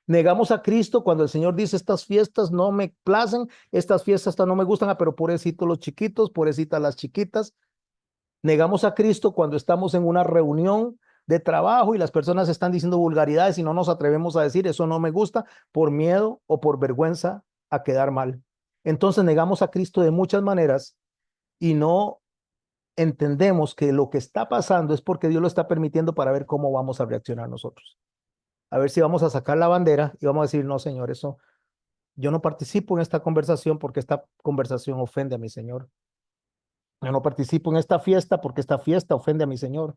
S1: Negamos a Cristo cuando el Señor dice, estas fiestas no me placen, estas fiestas no me gustan, pero pobrecitos los chiquitos, pobrecitas las chiquitas. Negamos a Cristo cuando estamos en una reunión de trabajo y las personas están diciendo vulgaridades y no nos atrevemos a decir, eso no me gusta, por miedo o por vergüenza a quedar mal. Entonces negamos a Cristo de muchas maneras y no entendemos que lo que está pasando es porque Dios lo está permitiendo para ver cómo vamos a reaccionar nosotros. A ver si vamos a sacar la bandera y vamos a decir, no, Señor, eso, yo no participo en esta conversación porque esta conversación ofende a mi Señor. Yo no participo en esta fiesta porque esta fiesta ofende a mi Señor.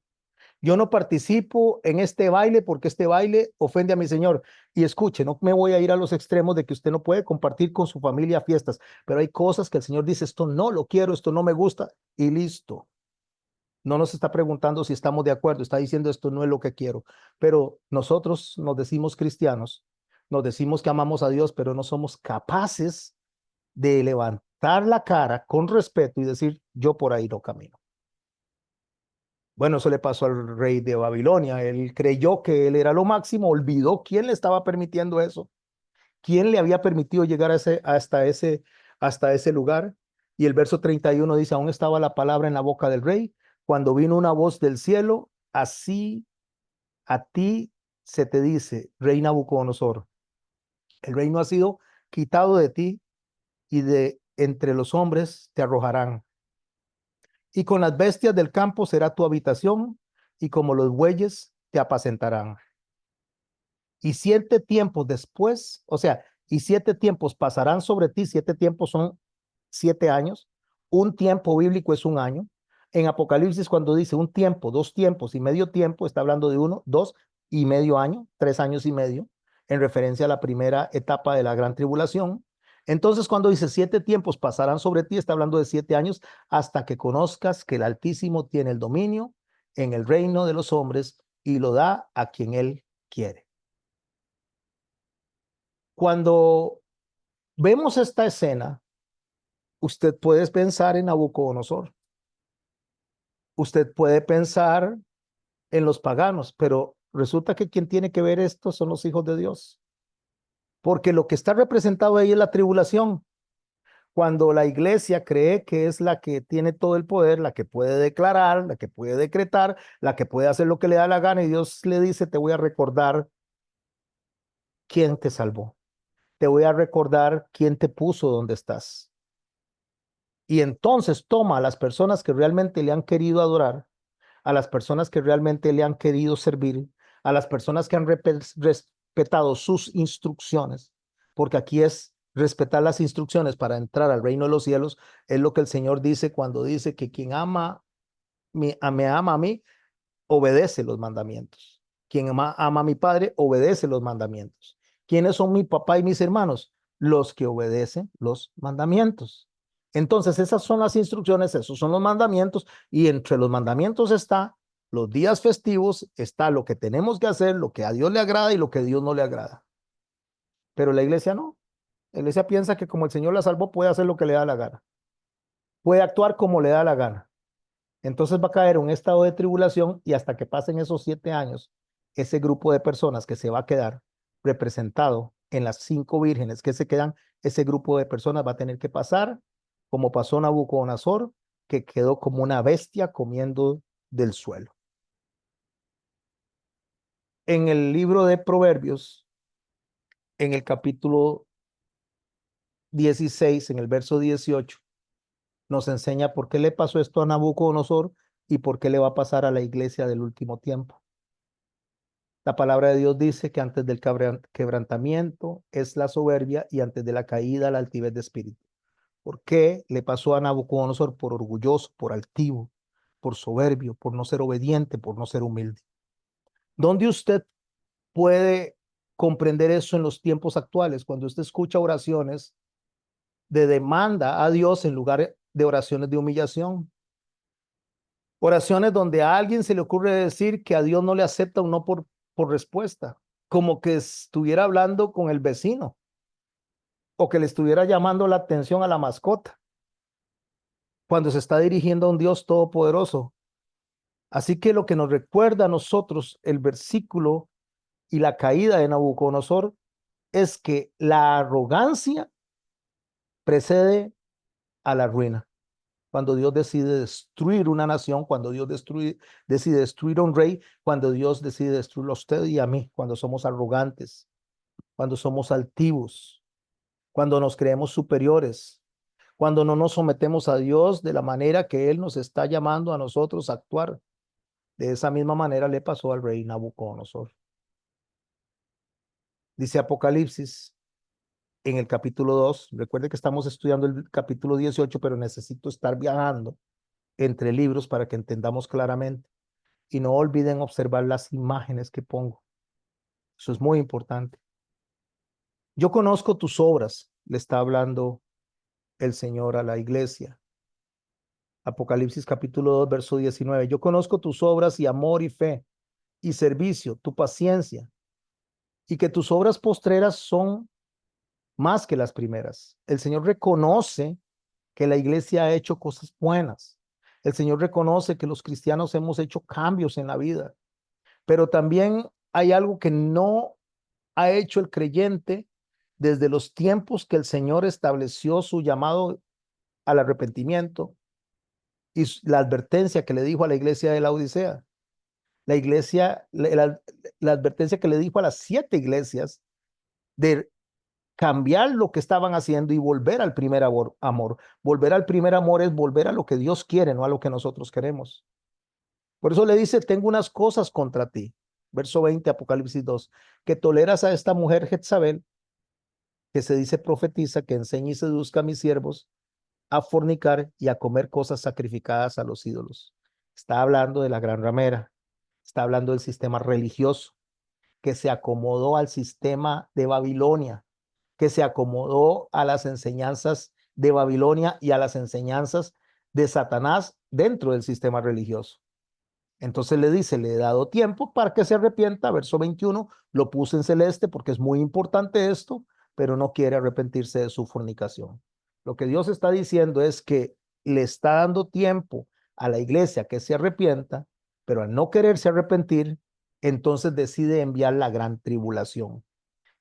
S1: Yo no participo en este baile porque este baile ofende a mi Señor. Y escuche, no me voy a ir a los extremos de que usted no puede compartir con su familia fiestas, pero hay cosas que el Señor dice, esto no lo quiero, esto no me gusta y listo. No nos está preguntando si estamos de acuerdo, está diciendo esto no es lo que quiero. Pero nosotros nos decimos cristianos, nos decimos que amamos a Dios, pero no somos capaces de levantar la cara con respeto y decir, yo por ahí no camino. Bueno, eso le pasó al rey de Babilonia. Él creyó que él era lo máximo, olvidó quién le estaba permitiendo eso, quién le había permitido llegar hasta ese lugar. Y el verso 31 dice, aún estaba la palabra en la boca del rey, cuando vino una voz del cielo, así a ti se te dice, rey Nabucodonosor, el reino ha sido quitado de ti y de entre los hombres te arrojarán. y con las bestias del campo será tu habitación, y como los bueyes te apacentarán. Y 7 tiempos después, o sea, y 7 tiempos pasarán sobre ti. 7 tiempos son 7 años. Un tiempo bíblico es un año. En Apocalipsis, cuando dice un tiempo, 2 tiempos y medio tiempo, está hablando de 1, 2 y medio año, 3 años y medio, en referencia a la primera etapa de la gran tribulación. Entonces, cuando dice 7 tiempos pasarán sobre ti, está hablando de 7 años hasta que conozcas que el Altísimo tiene el dominio en el reino de los hombres y lo da a quien él quiere. Cuando vemos esta escena, usted puede pensar en Nabucodonosor, usted puede pensar en los paganos, pero resulta que quien tiene que ver esto son los hijos de Dios, porque lo que está representado ahí es la tribulación. Cuando la iglesia cree que es la que tiene todo el poder, la que puede declarar, la que puede decretar, la que puede hacer lo que le da la gana, y Dios le dice, te voy a recordar quién te salvó, te voy a recordar quién te puso donde estás. Y entonces toma a las personas que realmente le han querido adorar, a las personas que realmente le han querido servir, a las personas que han respetado sus instrucciones, porque aquí es respetar las instrucciones para entrar al reino de los cielos. Es lo que el Señor dice cuando dice que quien me ama a mí, obedece los mandamientos. Quien ama a mi Padre, obedece los mandamientos. ¿Quiénes son mi papá y mis hermanos? Los que obedecen los mandamientos. Entonces, esas son las instrucciones, esos son los mandamientos, y entre los mandamientos está los días festivos, está lo que tenemos que hacer, lo que a Dios le agrada y lo que a Dios no le agrada. Pero la iglesia no. La iglesia piensa que como el Señor la salvó, puede hacer lo que le da la gana. Puede actuar como le da la gana. Entonces va a caer en un estado de tribulación, y hasta que pasen esos 7 años, ese grupo de personas que se va a quedar representado en las 5 vírgenes que se quedan, ese grupo de personas va a tener que pasar como pasó Nabucodonosor, que quedó como una bestia comiendo del suelo. En el libro de Proverbios, en el capítulo 16, en el verso 18, nos enseña por qué le pasó esto a Nabucodonosor y por qué le va a pasar a la iglesia del último tiempo. La palabra de Dios dice que antes del quebrantamiento es la soberbia, y antes de la caída la altivez de espíritu. ¿Por qué le pasó a Nabucodonosor? Por orgulloso, por altivo, por soberbio, por no ser obediente, por no ser humilde. ¿Dónde usted puede comprender eso en los tiempos actuales? Cuando usted escucha oraciones de demanda a Dios en lugar de oraciones de humillación. Oraciones donde a alguien se le ocurre decir que a Dios no le acepta un no por respuesta, como que estuviera hablando con el vecino o que le estuviera llamando la atención a la mascota, cuando se está dirigiendo a un Dios todopoderoso. Así que lo que nos recuerda a nosotros el versículo y la caída de Nabucodonosor es que la arrogancia precede a la ruina. Cuando Dios decide destruir una nación, cuando Dios decide destruir a un rey, cuando Dios decide destruirlo a usted y a mí, cuando somos arrogantes, cuando somos altivos, cuando nos creemos superiores, cuando no nos sometemos a Dios de la manera que Él nos está llamando a nosotros a actuar. De esa misma manera le pasó al rey Nabucodonosor. Dice Apocalipsis en el capítulo 2. Recuerde que estamos estudiando el capítulo 18, pero necesito estar viajando entre libros para que entendamos claramente. Y no olviden observar las imágenes que pongo. Eso es muy importante. Yo conozco tus obras, le está hablando el Señor a la iglesia. Apocalipsis capítulo 2, verso 19. Yo conozco tus obras y amor y fe y servicio, tu paciencia, y que tus obras postreras son más que las primeras. El Señor reconoce que la iglesia ha hecho cosas buenas. El Señor reconoce que los cristianos hemos hecho cambios en la vida, pero también hay algo que no ha hecho el creyente desde los tiempos que el Señor estableció su llamado al arrepentimiento y la advertencia que le dijo a la iglesia de la Odisea. La iglesia, la advertencia que le dijo a las 7 iglesias de cambiar lo que estaban haciendo y volver al primer amor. Volver al primer amor es volver a lo que Dios quiere, no a lo que nosotros queremos. Por eso le dice, tengo unas cosas contra ti. Verso 20, Apocalipsis 2, que toleras a esta mujer Jezabel, que se dice profetiza, que enseña y seduzca a mis siervos a fornicar y a comer cosas sacrificadas a los ídolos. Está hablando de la gran ramera, está hablando del sistema religioso que se acomodó al sistema de Babilonia, que se acomodó a las enseñanzas de Babilonia y a las enseñanzas de Satanás dentro del sistema religioso. Entonces le dice, le he dado tiempo para que se arrepienta, verso 21, lo puse en celeste porque es muy importante esto, pero no quiere arrepentirse de su fornicación. Lo que Dios está diciendo es que le está dando tiempo a la iglesia que se arrepienta, pero al no quererse arrepentir, entonces decide enviar la gran tribulación.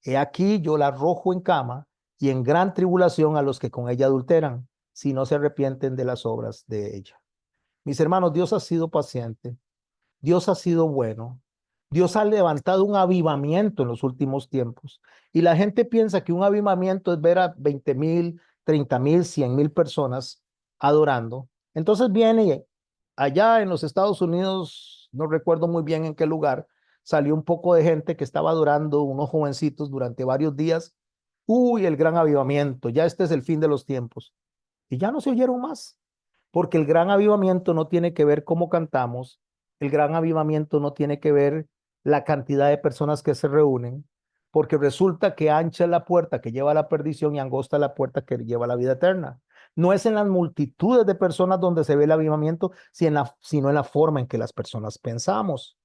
S1: He aquí yo la arrojo en cama y en gran tribulación a los que con ella adulteran, si no se arrepienten de las obras de ella. Mis hermanos, Dios ha sido paciente. Dios ha sido bueno. Dios ha levantado un avivamiento en los últimos tiempos. Y la gente piensa que un avivamiento es ver a 20,000, 30,000, 100,000 personas adorando. Entonces viene allá en los Estados Unidos, no recuerdo muy bien en qué lugar, salió un poco de gente que estaba adorando, unos jovencitos durante varios días. Uy, el gran avivamiento, ya este es el fin de los tiempos. Y ya no se oyeron más. Porque el gran avivamiento no tiene que ver cómo cantamos, el gran avivamiento no tiene que ver la cantidad de personas que se reúnen, porque resulta que ancha es la puerta que lleva a la perdición y angosta la puerta que lleva a la vida eterna. No es en las multitudes de personas donde se ve el avivamiento, sino en la forma en que las personas pensamos,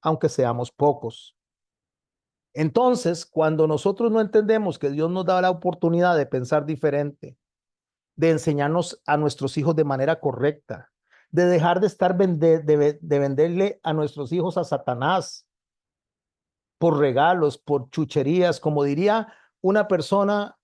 S1: aunque seamos pocos. Entonces, cuando nosotros no entendemos que Dios nos da la oportunidad de pensar diferente, de enseñarnos a nuestros hijos de manera correcta, de dejar de estar de venderle a nuestros hijos a Satanás por regalos, por chucherías, como diría una persona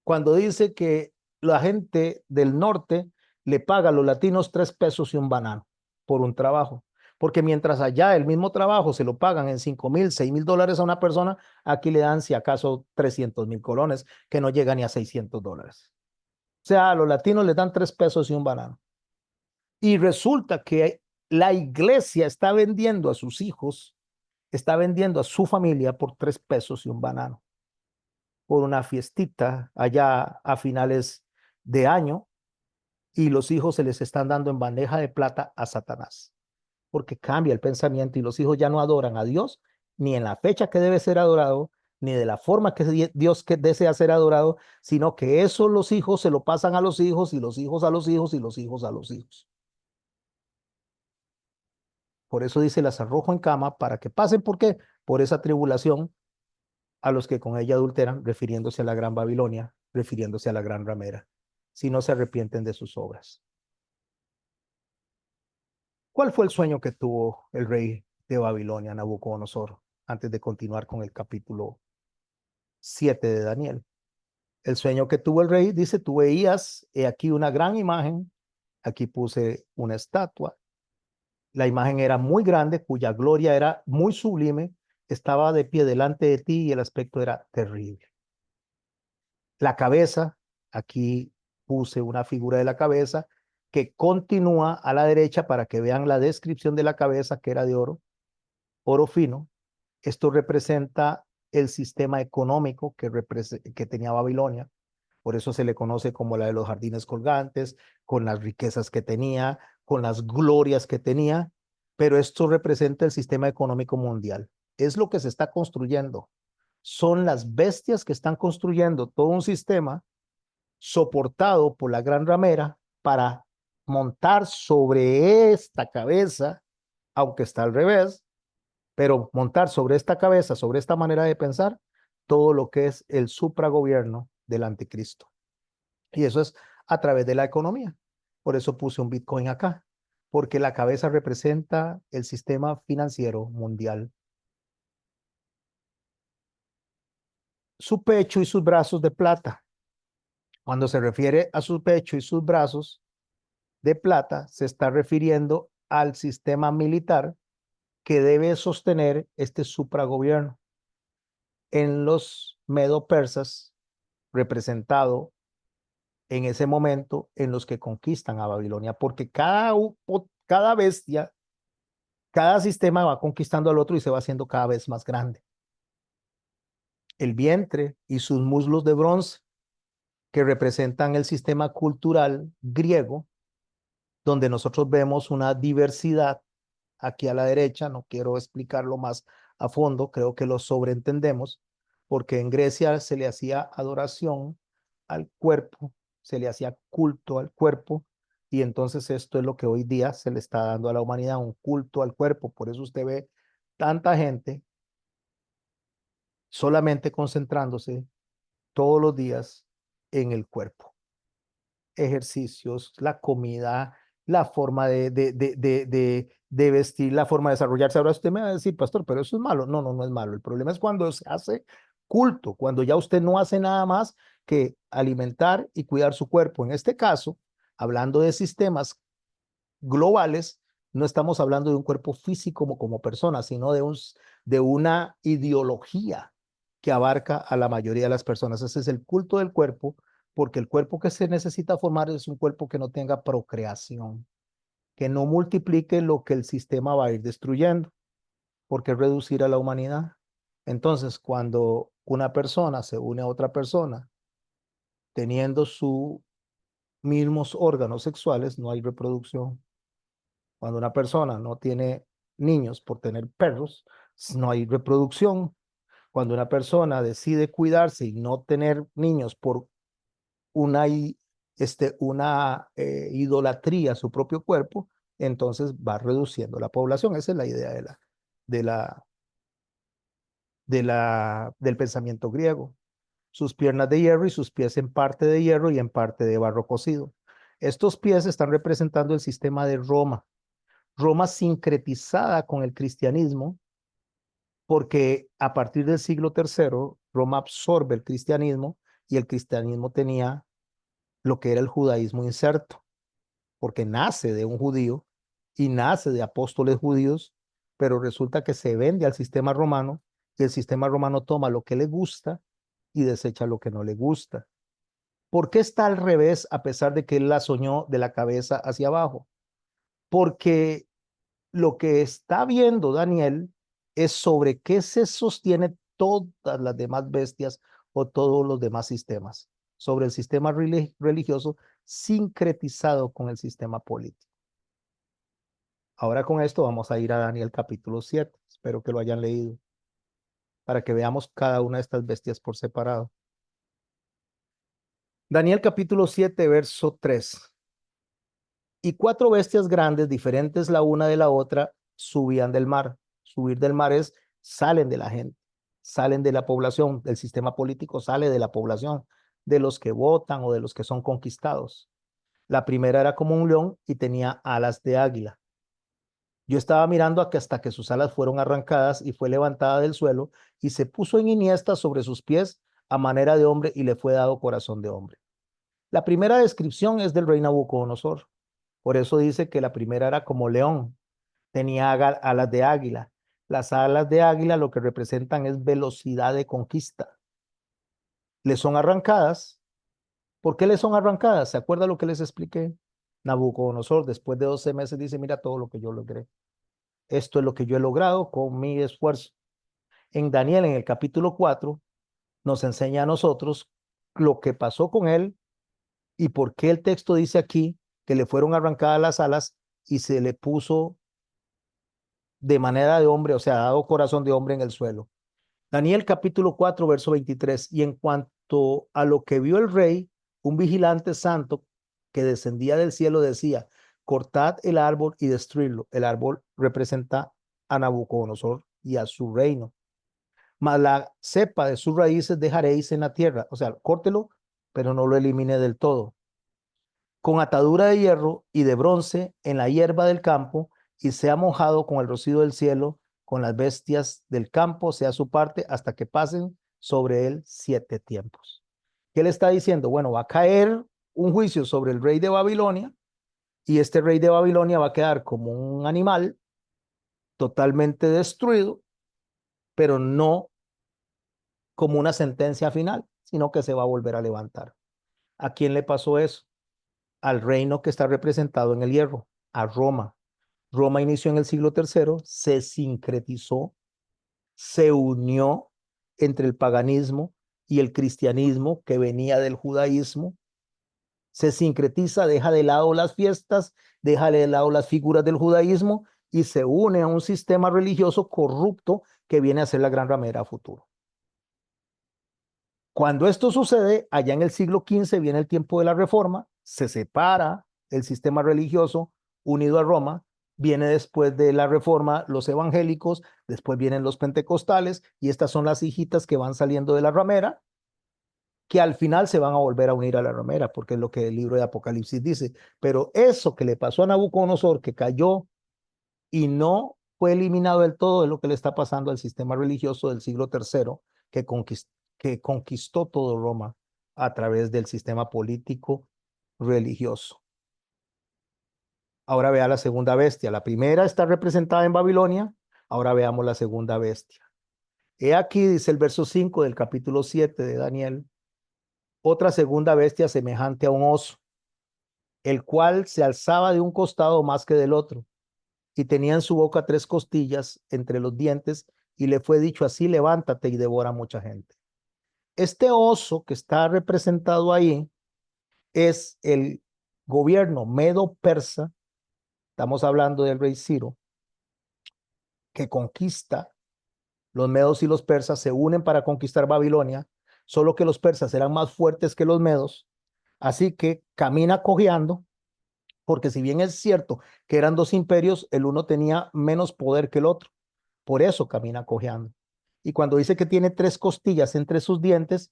S1: cuando dice que la gente del norte le paga a los latinos 3 pesos y un banano por un trabajo. Porque mientras allá el mismo trabajo se lo pagan en 5,000, 6,000 dólares a una persona, aquí le dan si acaso 300,000 colones, que no llega ni a 600 dólares. O sea, a los latinos les dan 3 pesos y un banano. Y resulta que la iglesia está vendiendo a sus hijos, está vendiendo a su familia por 3 pesos y un banano, por una fiestita allá a finales de año, y los hijos se les están dando en bandeja de plata a Satanás, porque cambia el pensamiento y los hijos ya no adoran a Dios, ni en la fecha que debe ser adorado, ni de la forma que Dios que desea ser adorado, sino que eso los hijos se lo pasan a los hijos y los hijos a los hijos y los hijos a los hijos. Por eso dice, las arrojo en cama para que pasen, ¿por qué? Por esa tribulación a los que con ella adulteran, refiriéndose a la gran Babilonia, refiriéndose a la gran ramera, si no se arrepienten de sus obras. ¿Cuál fue el sueño que tuvo el rey de Babilonia, Nabucodonosor, antes de continuar con el capítulo 7 de Daniel? El sueño que tuvo el rey, dice, tú veías, he aquí una gran imagen, aquí puse una estatua. La imagen era muy grande, cuya gloria era muy sublime, estaba de pie delante de ti y el aspecto era terrible. La cabeza, aquí puse una figura de la cabeza que continúa a la derecha para que vean la descripción de la cabeza, que era de oro, oro fino. Esto representa el sistema económico que tenía Babilonia. Por eso se le conoce como la de los jardines colgantes, con las riquezas que tenía, con las glorias que tenía. Pero esto representa el sistema económico mundial. Es lo que se está construyendo. Son las bestias que están construyendo todo un sistema soportado por la gran ramera para montar sobre esta cabeza, aunque está al revés, pero montar sobre esta cabeza, sobre esta manera de pensar, todo lo que es el supragobierno del anticristo. Y eso es a través de la economía. Por eso puse un Bitcoin acá, porque la cabeza representa el sistema financiero mundial. Su pecho y sus brazos de plata. Cuando se refiere a su pecho y sus brazos de plata, se está refiriendo al sistema militar que debe sostener este supragobierno. En los medo-persas representado en ese momento en los que conquistan a Babilonia, porque cada bestia, cada sistema va conquistando al otro y se va haciendo cada vez más grande. El vientre y sus muslos de bronce, que representan el sistema cultural griego, donde nosotros vemos una diversidad aquí a la derecha, no quiero explicarlo más a fondo, creo que lo sobreentendemos, porque en Grecia se le hacía adoración al cuerpo, se le hacía culto al cuerpo, y entonces esto es lo que hoy día se le está dando a la humanidad, un culto al cuerpo. Por eso usted ve tanta gente solamente concentrándose todos los días en el cuerpo. Ejercicios, la comida, la forma de vestir, la forma de desarrollarse. Ahora usted me va a decir, pastor, pero eso es malo. No, no, no es malo. El problema es cuando se hace culto, cuando ya usted no hace nada más que alimentar y cuidar su cuerpo. En este caso, hablando de sistemas globales, no estamos hablando de un cuerpo físico como persona, sino de una ideología que abarca a la mayoría de las personas. Ese es el culto del cuerpo, porque el cuerpo que se necesita formar es un cuerpo que no tenga procreación, que no multiplique lo que el sistema va a ir destruyendo, porque es reducir a la humanidad. Entonces, cuando una persona se une a otra persona teniendo sus mismos órganos sexuales, no hay reproducción. Cuando una persona no tiene niños por tener perros, no hay reproducción. Cuando una persona decide cuidarse y no tener niños por una, idolatría a su propio cuerpo, entonces va reduciendo la población. Esa es la idea de la, del pensamiento griego. Sus piernas de hierro y sus pies en parte de hierro y en parte de barro cocido. Estos pies están representando el sistema de Roma. Roma sincretizada con el cristianismo, porque a partir del siglo III, Roma absorbe el cristianismo y el cristianismo tenía lo que era el judaísmo inserto, porque nace de un judío y nace de apóstoles judíos, pero resulta que se vende al sistema romano y el sistema romano toma lo que le gusta y desecha lo que no le gusta. ¿Por qué está al revés a pesar de que él la soñó de la cabeza hacia abajo? Porque lo que está viendo Daniel es sobre qué se sostiene todas las demás bestias o todos los demás sistemas, sobre el sistema religioso sincretizado con el sistema político. Ahora con esto vamos a ir a Daniel capítulo 7. Espero que lo hayan leído para que veamos cada una de estas bestias por separado. Daniel capítulo 7, verso 3. Y 4 bestias grandes, diferentes la una de la otra, subían del mar. Subir del mar es salen de la gente, salen de la población, del sistema político sale de la población, de los que votan o de los que son conquistados. La primera era como un león y tenía alas de águila. Yo estaba mirando hasta que sus alas fueron arrancadas y fue levantada del suelo y se puso en iniesta sobre sus pies a manera de hombre y le fue dado corazón de hombre. La primera descripción es del rey Nabucodonosor. Por eso dice que la primera era como león, tenía alas de águila. Las alas de águila lo que representan es velocidad de conquista. Le son arrancadas. ¿Por qué le son arrancadas? ¿Se acuerda lo que les expliqué? Nabucodonosor, después de 12 meses, dice, mira todo lo que yo logré. Esto es lo que yo he logrado con mi esfuerzo. En Daniel, en el capítulo 4, nos enseña a nosotros lo que pasó con él y por qué el texto dice aquí que le fueron arrancadas las alas y se le puso de manera de hombre, o sea, dado corazón de hombre en el suelo. Daniel capítulo 4, verso 23. Y en cuanto a lo que vio el rey, un vigilante santo que descendía del cielo decía, cortad el árbol y destruirlo. El árbol representa a Nabucodonosor y a su reino. Mas la cepa de sus raíces dejaréis en la tierra. O sea, córtelo, pero no lo elimine del todo. Con atadura de hierro y de bronce en la hierba del campo, y sea mojado con el rocío del cielo, con las bestias del campo, sea su parte, hasta que pasen sobre él 7 tiempos. ¿Qué le está diciendo? Bueno, va a caer un juicio sobre el rey de Babilonia, y este rey de Babilonia va a quedar como un animal totalmente destruido, pero no como una sentencia final. sino que se va a volver a levantar. ¿A quién le pasó eso? Al reino que está representado en el hierro, a Roma. Roma inició en el siglo III, se sincretizó, se unió entre el paganismo y el cristianismo que venía del judaísmo, se sincretiza, deja de lado las fiestas, deja de lado las figuras del judaísmo y se une a un sistema religioso corrupto que viene a ser la gran ramera a futuro. Cuando esto sucede, allá en el siglo XV viene el tiempo de la Reforma, se separa el sistema religioso unido a Roma, viene después de la Reforma los evangélicos, después vienen los pentecostales y estas son las hijitas que van saliendo de la ramera, que al final se van a volver a unir a la ramera, porque es lo que el libro de Apocalipsis dice. Pero eso que le pasó a Nabucodonosor, que cayó y no fue eliminado del todo, es lo que le está pasando al sistema religioso del siglo III, que conquistó todo Roma a través del sistema político religioso. Ahora vea la segunda bestia. La primera está representada en Babilonia. Ahora veamos la segunda bestia. He aquí, dice el verso 5 del capítulo 7 de Daniel, otra segunda bestia semejante a un oso, el cual se alzaba de un costado más que del otro, y tenía en su boca 3 costillas entre los dientes, y le fue dicho así: levántate y devora mucha gente. Este oso que está representado ahí es el gobierno medo-persa. Estamos hablando del rey Ciro, que conquista. Los medos y los persas se unen para conquistar Babilonia, solo que los persas eran más fuertes que los medos, así que camina cojeando, porque si bien es cierto que eran dos imperios, el uno tenía menos poder que el otro, por eso camina cojeando. Y cuando dice que tiene 3 costillas entre sus dientes,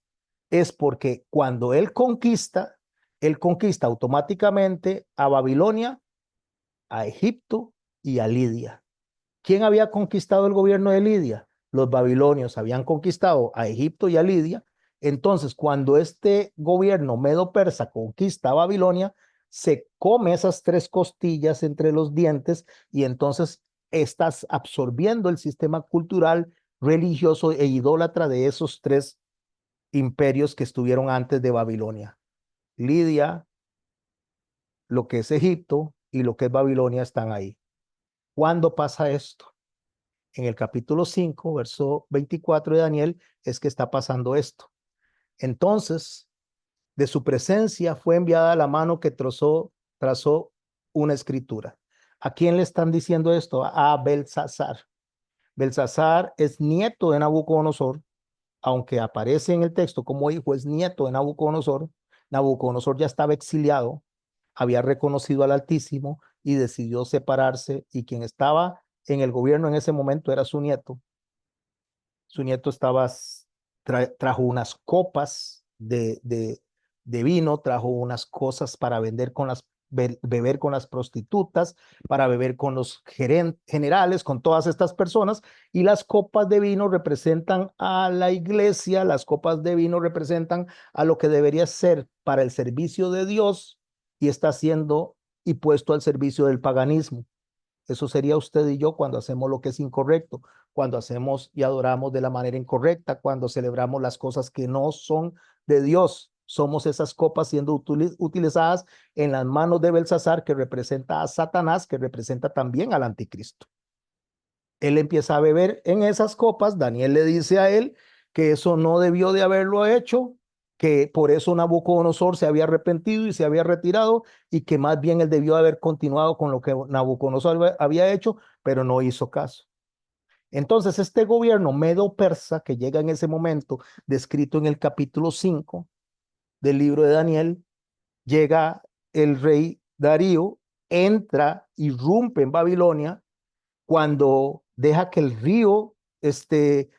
S1: es porque cuando él conquista automáticamente a Babilonia, a Egipto y a Lidia. ¿Quién había conquistado el gobierno de Lidia? Los babilonios habían conquistado a Egipto y a Lidia. Entonces, cuando este gobierno medo-persa conquista a Babilonia, se come esas 3 costillas entre los dientes y entonces estás absorbiendo el sistema cultural, religioso e idólatra de esos 3 imperios que estuvieron antes de Babilonia. Lidia, lo que es Egipto y lo que es Babilonia están ahí. ¿Cuándo pasa esto? En el capítulo 5, verso 24 de Daniel, es que está pasando esto. Entonces, de su presencia fue enviada la mano que trazó una escritura. ¿A quién le están diciendo esto? A Belsasar. Belsasar es nieto de Nabucodonosor, aunque aparece en el texto como hijo, es nieto de Nabucodonosor. Nabucodonosor ya estaba exiliado, había reconocido al Altísimo y decidió separarse, y quien estaba en el gobierno en ese momento era su nieto. Su nieto trajo unas copas de vino, trajo unas cosas para beber con las prostitutas, para beber con los generales, con todas estas personas, y las copas de vino representan a la iglesia, las copas de vino representan a lo que debería ser para el servicio de Dios y está siendo y puesto al servicio del paganismo. Eso sería usted y yo cuando hacemos lo que es incorrecto, cuando hacemos y adoramos de la manera incorrecta, cuando celebramos las cosas que no son de Dios. Somos esas copas siendo utilizadas en las manos de Belsasar, que representa a Satanás, que representa también al anticristo. Él empieza a beber en esas copas. Daniel le dice a él que eso no debió de haberlo hecho, que por eso Nabucodonosor se había arrepentido y se había retirado, y que más bien él debió haber continuado con lo que Nabucodonosor había hecho, pero no hizo caso. Entonces, este gobierno medo-persa que llega en ese momento, descrito en el capítulo 5 del libro de Daniel, llega el rey Darío, entra, irrumpe en Babilonia, cuando deja que el río,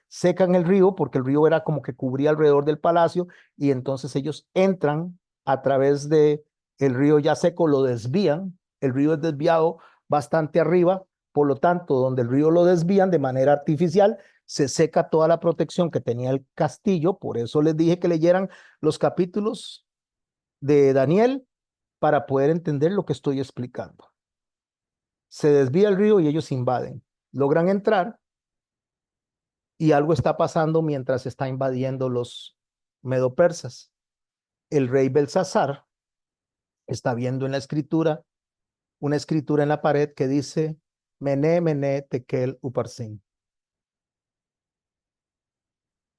S1: secan el río, porque el río era como que cubría alrededor del palacio, y entonces ellos entran a través de el río ya seco, lo desvían, el río es desviado bastante arriba, por lo tanto, donde el río lo desvían de manera artificial, se seca toda la protección que tenía el castillo. Por eso les dije que leyeran los capítulos de Daniel para poder entender lo que estoy explicando. Se desvía el río y ellos invaden, logran entrar, y algo está pasando mientras está invadiendo medo-persas. El rey Belsasar está viendo en la escritura, una escritura en la pared que dice, Mené, Mené, Tekel, Uparsin.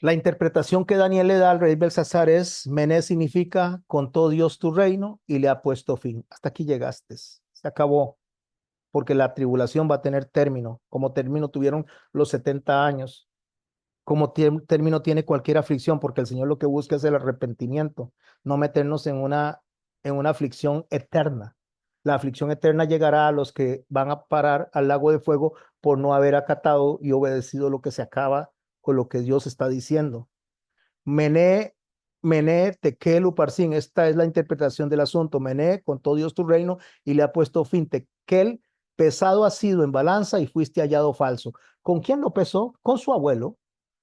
S1: La interpretación que Daniel le da al rey Belsasar es, Mené significa, contó Dios tu reino y le ha puesto fin. Hasta aquí llegaste, se acabó, porque la tribulación va a tener término, como término tuvieron los 70 años, como término tiene cualquier aflicción, porque el Señor lo que busca es el arrepentimiento, no meternos en una aflicción eterna. La aflicción eterna llegará a los que van a parar al lago de fuego por no haber acatado y obedecido lo que se acaba con lo que Dios está diciendo. Mené, Mené, Tekel, Uparsin, esta es la interpretación del asunto. Mené, contó Dios tu reino y le ha puesto fin. Tekel, pesado ha sido en balanza y fuiste hallado falso. ¿Con quién lo pesó? Con su abuelo.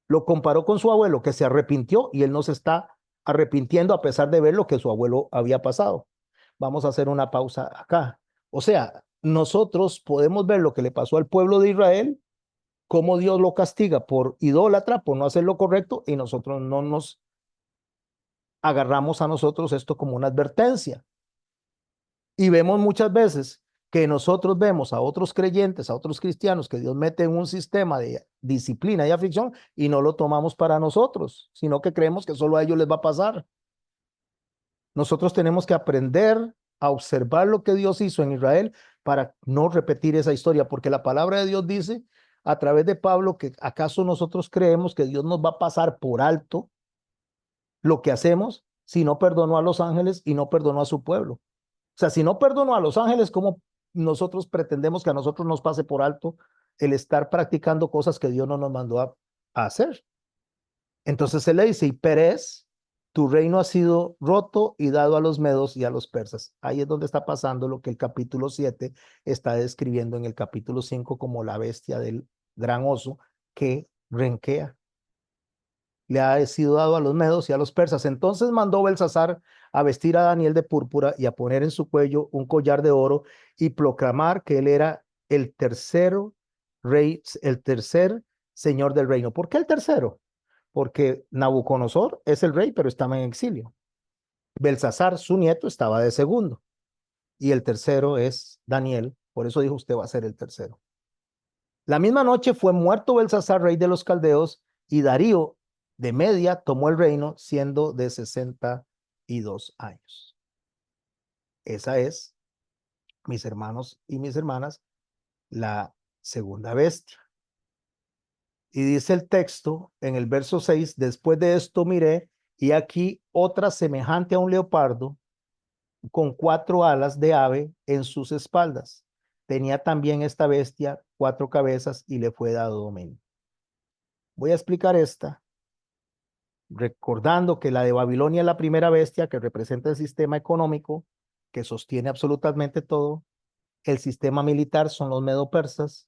S1: Lo comparó con su abuelo que se arrepintió y él no se está arrepintiendo a pesar de ver lo que su abuelo había pasado. Vamos a hacer una pausa acá. O sea, nosotros podemos ver lo que le pasó al pueblo de Israel, cómo Dios lo castiga por idólatra, por no hacer lo correcto, y nosotros no nos agarramos a nosotros esto como una advertencia. Y vemos muchas veces que nosotros vemos a otros creyentes, a otros cristianos, que Dios mete en un sistema de disciplina y aflicción y no lo tomamos para nosotros, sino que creemos que solo a ellos les va a pasar. Nosotros tenemos que aprender a observar lo que Dios hizo en Israel para no repetir esa historia, porque la palabra de Dios dice a través de Pablo que acaso nosotros creemos que Dios nos va a pasar por alto lo que hacemos si no perdonó a los ángeles y no perdonó a su pueblo. O sea, si no perdonó a los ángeles, ¿cómo nosotros pretendemos que a nosotros nos pase por alto el estar practicando cosas que Dios no nos mandó a hacer? Entonces él le dice, y Pérez, tu reino ha sido roto y dado a los medos y a los persas. Ahí es donde está pasando lo que el capítulo 7 está describiendo en el capítulo 5 como la bestia del gran oso que renquea. Le ha sido dado a los medos y a los persas. Entonces mandó Belsasar a vestir a Daniel de púrpura y a poner en su cuello un collar de oro y proclamar que él era el tercero rey, el tercer señor del reino. ¿Por qué el tercero? Porque Nabucodonosor es el rey, pero estaba en exilio. Belsasar, su nieto, estaba de segundo. Y el tercero es Daniel. Por eso dijo, usted va a ser el tercero. La misma noche fue muerto Belsasar, rey de los caldeos, y Darío de Media tomó el reino siendo de 62 años. Esa es, mis hermanos y mis hermanas, la segunda bestia. Y dice el texto en el verso 6, después de esto miré, y aquí otra semejante a un leopardo, con 4 alas de ave en sus espaldas. Tenía también esta bestia 4 cabezas y le fue dado dominio. Voy a explicar esta, recordando que la de Babilonia es la primera bestia que representa el sistema económico que sostiene absolutamente todo. El sistema militar son los medo-persas,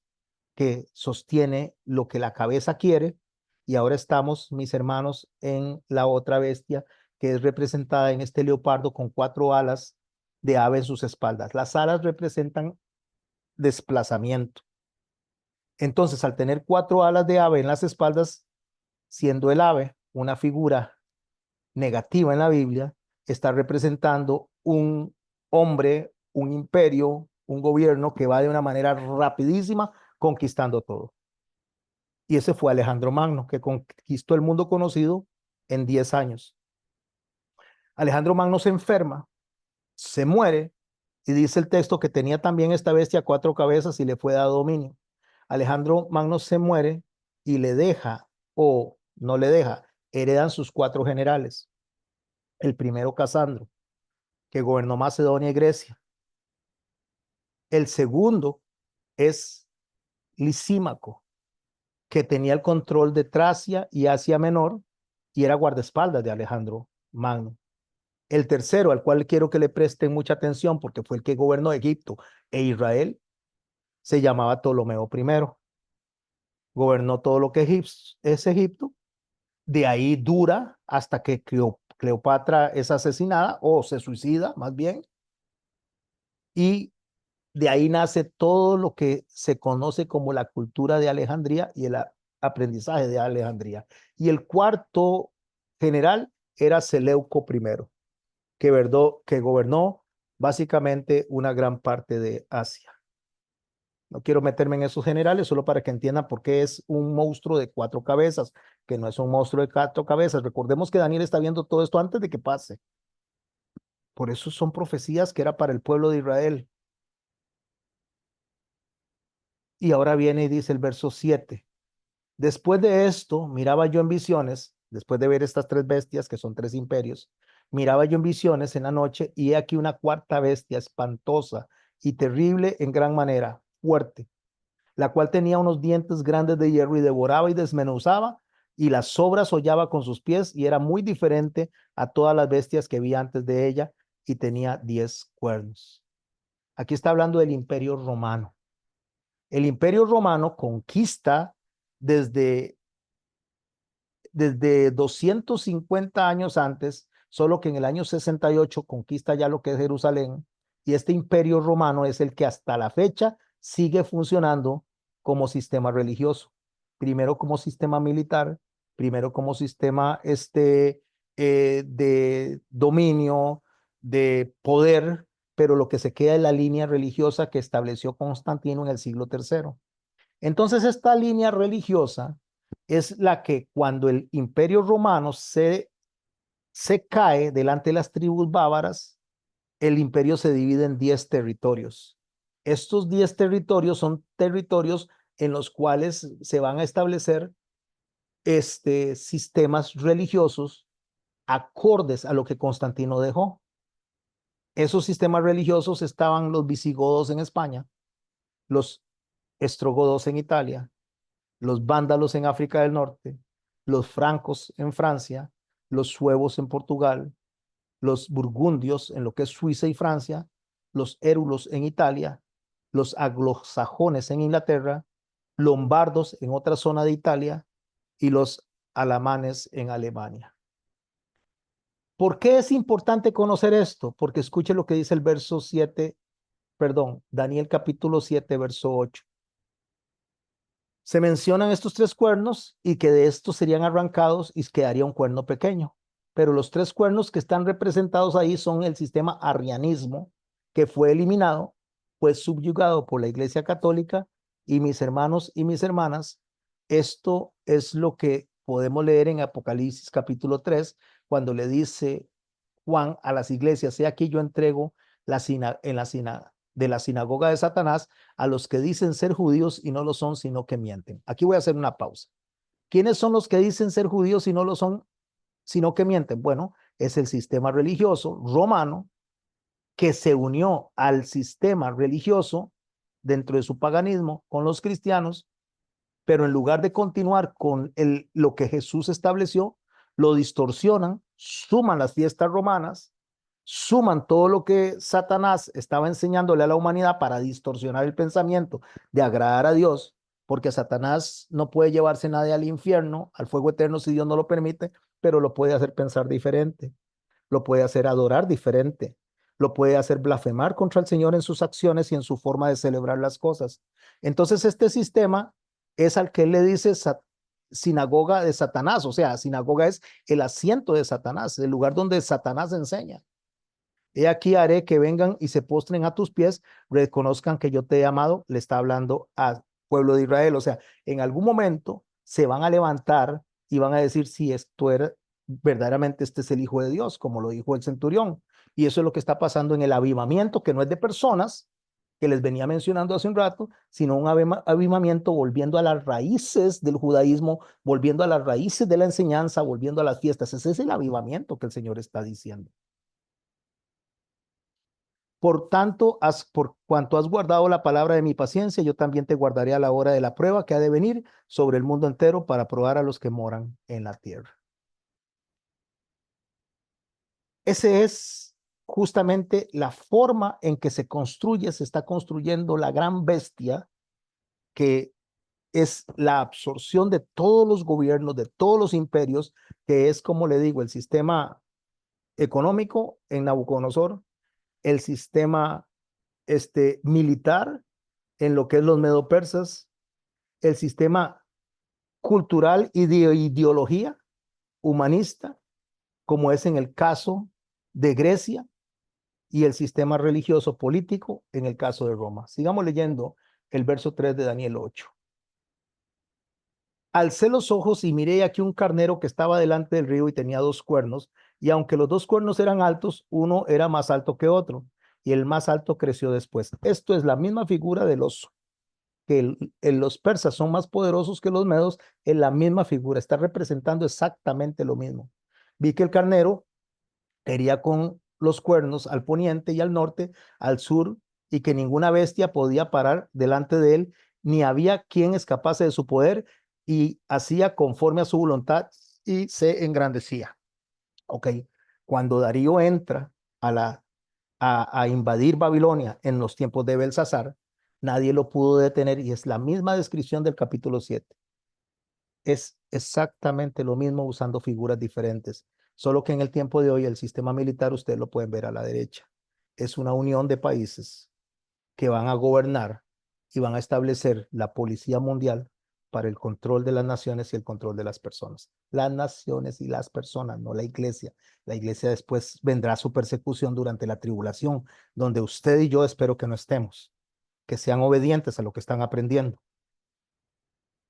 S1: que sostiene lo que la cabeza quiere. Y ahora estamos, mis hermanos, en la otra bestia que es representada en este leopardo con 4 alas de ave en sus espaldas. Las alas representan desplazamiento. Entonces, al tener 4 alas de ave en las espaldas, siendo el ave una figura negativa en la Biblia, está representando un hombre, un imperio, un gobierno que va de una manera rapidísima conquistando todo. Y ese fue Alejandro Magno, que conquistó el mundo conocido en 10 años. Alejandro Magno se enferma, se muere, y dice el texto que tenía también esta bestia 4 cabezas y le fue dado dominio. Alejandro Magno se muere y le deja, o no le deja, heredan sus 4 generales. El primero, Casandro, que gobernó Macedonia y Grecia. El segundo es Lisímaco, que tenía el control de Tracia y Asia Menor y era guardaespaldas de Alejandro Magno. El tercero, al cual quiero que le presten mucha atención porque fue el que gobernó Egipto e Israel, se llamaba Ptolomeo I. Gobernó todo lo que es Egipto. De ahí dura hasta que Cleopatra es asesinada o se suicida más bien. Y de ahí nace todo lo que se conoce como la cultura de Alejandría y el aprendizaje de Alejandría. Y el cuarto general era Seleuco I, que gobernó básicamente una gran parte de Asia. No quiero meterme en esos generales, solo para que entiendan por qué es un monstruo de 4 cabezas, que no es un monstruo de 4 cabezas. Recordemos que Daniel está viendo todo esto antes de que pase. Por eso son profecías que era para el pueblo de Israel. Y ahora viene y dice el verso 7. Después de esto, miraba yo en visiones, después de ver estas 3 bestias, que son 3 imperios, miraba yo en visiones en la noche, y he aquí una cuarta bestia espantosa y terrible en gran manera, fuerte, la cual tenía unos dientes grandes de hierro y devoraba y desmenuzaba, y las sobras hollaba con sus pies, y era muy diferente a todas las bestias que vi antes de ella, y tenía 10 cuernos. Aquí está hablando del Imperio Romano. El Imperio Romano conquista desde, desde 250 años antes, solo que en el año 68 conquista ya lo que es Jerusalén, y este Imperio Romano es el que hasta la fecha sigue funcionando como sistema religioso, primero como sistema militar, primero como sistema de dominio, de poder, pero lo que se queda es la línea religiosa que estableció Constantino en el siglo III. Entonces, esta línea religiosa es la que cuando el Imperio Romano se cae delante de las tribus bávaras, el imperio se divide en 10 territorios. Estos 10 territorios son territorios en los cuales se van a establecer sistemas religiosos acordes a lo que Constantino dejó. Esos sistemas religiosos estaban los visigodos en España, los estrogodos en Italia, los vándalos en África del Norte, los francos en Francia, los suevos en Portugal, los burgundios en lo que es Suiza y Francia, los érulos en Italia, los anglosajones en Inglaterra, lombardos en otra zona de Italia y los alamanes en Alemania. ¿Por qué es importante conocer esto? Porque escuche lo que dice el verso 7, perdón, Daniel capítulo 7, verso 8. Se mencionan estos 3 cuernos y que de estos serían arrancados y quedaría un cuerno pequeño. Pero los 3 cuernos que están representados ahí son el sistema arrianismo, que fue eliminado, fue subyugado por la Iglesia Católica, y mis hermanos y mis hermanas, esto es lo que podemos leer en Apocalipsis capítulo 3, cuando le dice Juan a las iglesias: he aquí yo entrego de la sinagoga de Satanás a los que dicen ser judíos y no lo son, sino que mienten. Aquí voy a hacer una pausa. ¿Quiénes son los que dicen ser judíos y no lo son, sino que mienten? Bueno, es el sistema religioso romano que se unió al sistema religioso dentro de su paganismo con los cristianos, pero en lugar de continuar con lo que Jesús estableció, lo distorsionan, suman las fiestas romanas, suman todo lo que Satanás estaba enseñándole a la humanidad para distorsionar el pensamiento de agradar a Dios, porque Satanás no puede llevarse nadie al infierno, al fuego eterno, si Dios no lo permite, pero lo puede hacer pensar diferente, lo puede hacer adorar diferente, lo puede hacer blasfemar contra el Señor en sus acciones y en su forma de celebrar las cosas. Entonces, este sistema es al que él le dice sinagoga de Satanás, o sea, sinagoga es el asiento de Satanás, el lugar donde Satanás enseña. He aquí haré que vengan y se postren a tus pies, reconozcan que yo te he amado. Le está hablando al pueblo de Israel. O sea, en algún momento se van a levantar y van a decir si esto era verdaderamente, este es el Hijo de Dios, como lo dijo el centurión. Y eso es lo que está pasando en el avivamiento, que no es de personas, que les venía mencionando hace un rato, sino un avivamiento volviendo a las raíces del judaísmo, volviendo a las raíces de la enseñanza, volviendo a las fiestas. Ese es el avivamiento que el Señor está diciendo. Por tanto, por cuanto has guardado la palabra de mi paciencia, yo también te guardaré a la hora de la prueba que ha de venir sobre el mundo entero para probar a los que moran en la tierra. Ese es justamente la forma en que se está construyendo la gran bestia, que es la absorción de todos los gobiernos, de todos los imperios, que es, como le digo, el sistema económico en Nabucodonosor, el sistema militar en lo que es los medo-persas, el sistema cultural y de ideología humanista como es en el caso de Grecia y el sistema religioso político en el caso de Roma. Sigamos leyendo el verso 3 de Daniel 8. Alcé los ojos y miré aquí un carnero que estaba delante del río y tenía dos cuernos, y aunque los dos cuernos eran altos, uno era más alto que otro, y el más alto creció después. Esto es la misma figura del oso, que los persas son más poderosos que los medos, en la misma figura, está representando exactamente lo mismo. Vi que el carnero hería con los cuernos al poniente y al norte, al sur, y que ninguna bestia podía parar delante de él, ni había quien escapase de su poder, y hacía conforme a su voluntad y se engrandecía. Ok, cuando Darío entra a invadir Babilonia en los tiempos de Belsasar, nadie lo pudo detener y es la misma descripción del capítulo 7. Es exactamente lo mismo usando figuras diferentes, solo que en el tiempo de hoy el sistema militar, ustedes lo pueden ver a la derecha, es una unión de países que van a gobernar y van a establecer la policía mundial para el control de las naciones y el control de las personas. Las naciones y las personas, no la iglesia. La iglesia después vendrá su persecución durante la tribulación, donde usted y yo espero que no estemos, que sean obedientes a lo que están aprendiendo.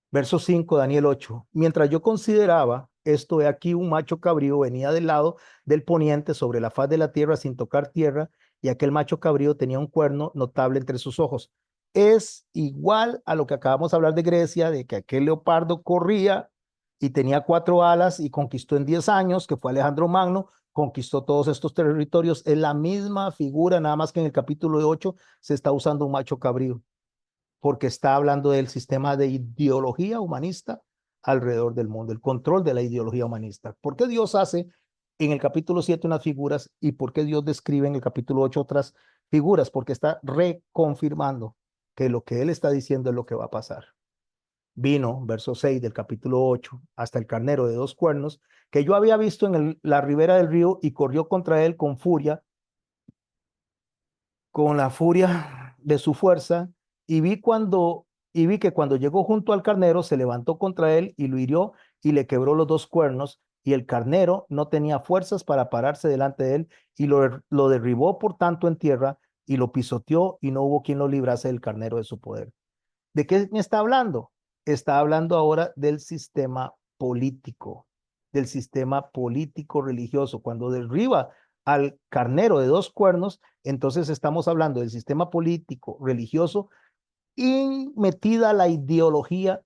S1: Verso 5, Daniel 8. Mientras yo consideraba esto, he aquí un macho cabrío venía del lado del poniente sobre la faz de la tierra sin tocar tierra, y aquel macho cabrío tenía un cuerno notable entre sus ojos. Es igual a lo que acabamos de hablar de Grecia, de que aquel leopardo corría y tenía 4 alas y conquistó en 10 años, que fue Alejandro Magno, conquistó todos estos territorios. Es la misma figura, nada más que en el capítulo 8 se está usando un macho cabrío, porque está hablando del sistema de ideología humanista alrededor del mundo, el control de la ideología humanista. ¿Por qué Dios hace en el capítulo 7 unas figuras y por qué Dios describe en el capítulo 8 otras figuras? Porque está reconfirmando que lo que Él está diciendo es lo que va a pasar. Vino, verso 6 del capítulo 8, hasta el carnero de dos cuernos, que yo había visto en la ribera del río, y corrió contra él con la furia de su fuerza, y vi que cuando llegó junto al carnero se levantó contra él y lo hirió y le quebró los dos cuernos, y el carnero no tenía fuerzas para pararse delante de él, y lo derribó por tanto en tierra y lo pisoteó, y no hubo quien lo librase del carnero de su poder. ¿De qué me está hablando? Está hablando ahora del sistema político religioso. Cuando derriba al carnero de dos cuernos, entonces estamos hablando del sistema político religioso y metida la ideología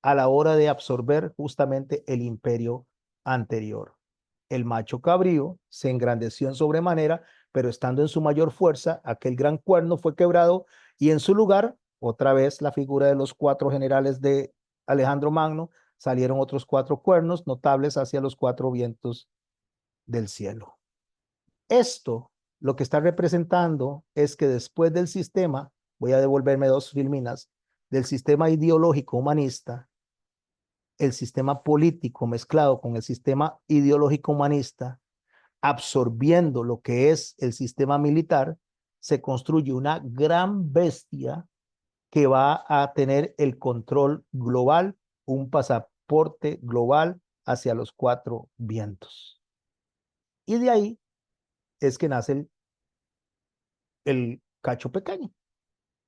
S1: a la hora de absorber justamente el imperio anterior. El macho cabrío se engrandeció en sobremanera, pero estando en su mayor fuerza, aquel gran cuerno fue quebrado, y en su lugar, otra vez la figura de los 4 generales de Alejandro Magno, salieron otros 4 cuernos notables hacia los 4 vientos del cielo. Esto lo que está representando es que después del sistema, voy a devolverme 2 filminas, del sistema ideológico humanista, el sistema político mezclado con el sistema ideológico humanista, absorbiendo lo que es el sistema militar, se construye una gran bestia que va a tener el control global, un pasaporte global hacia los 4 vientos. Y de ahí es que nace el cacho pequeño.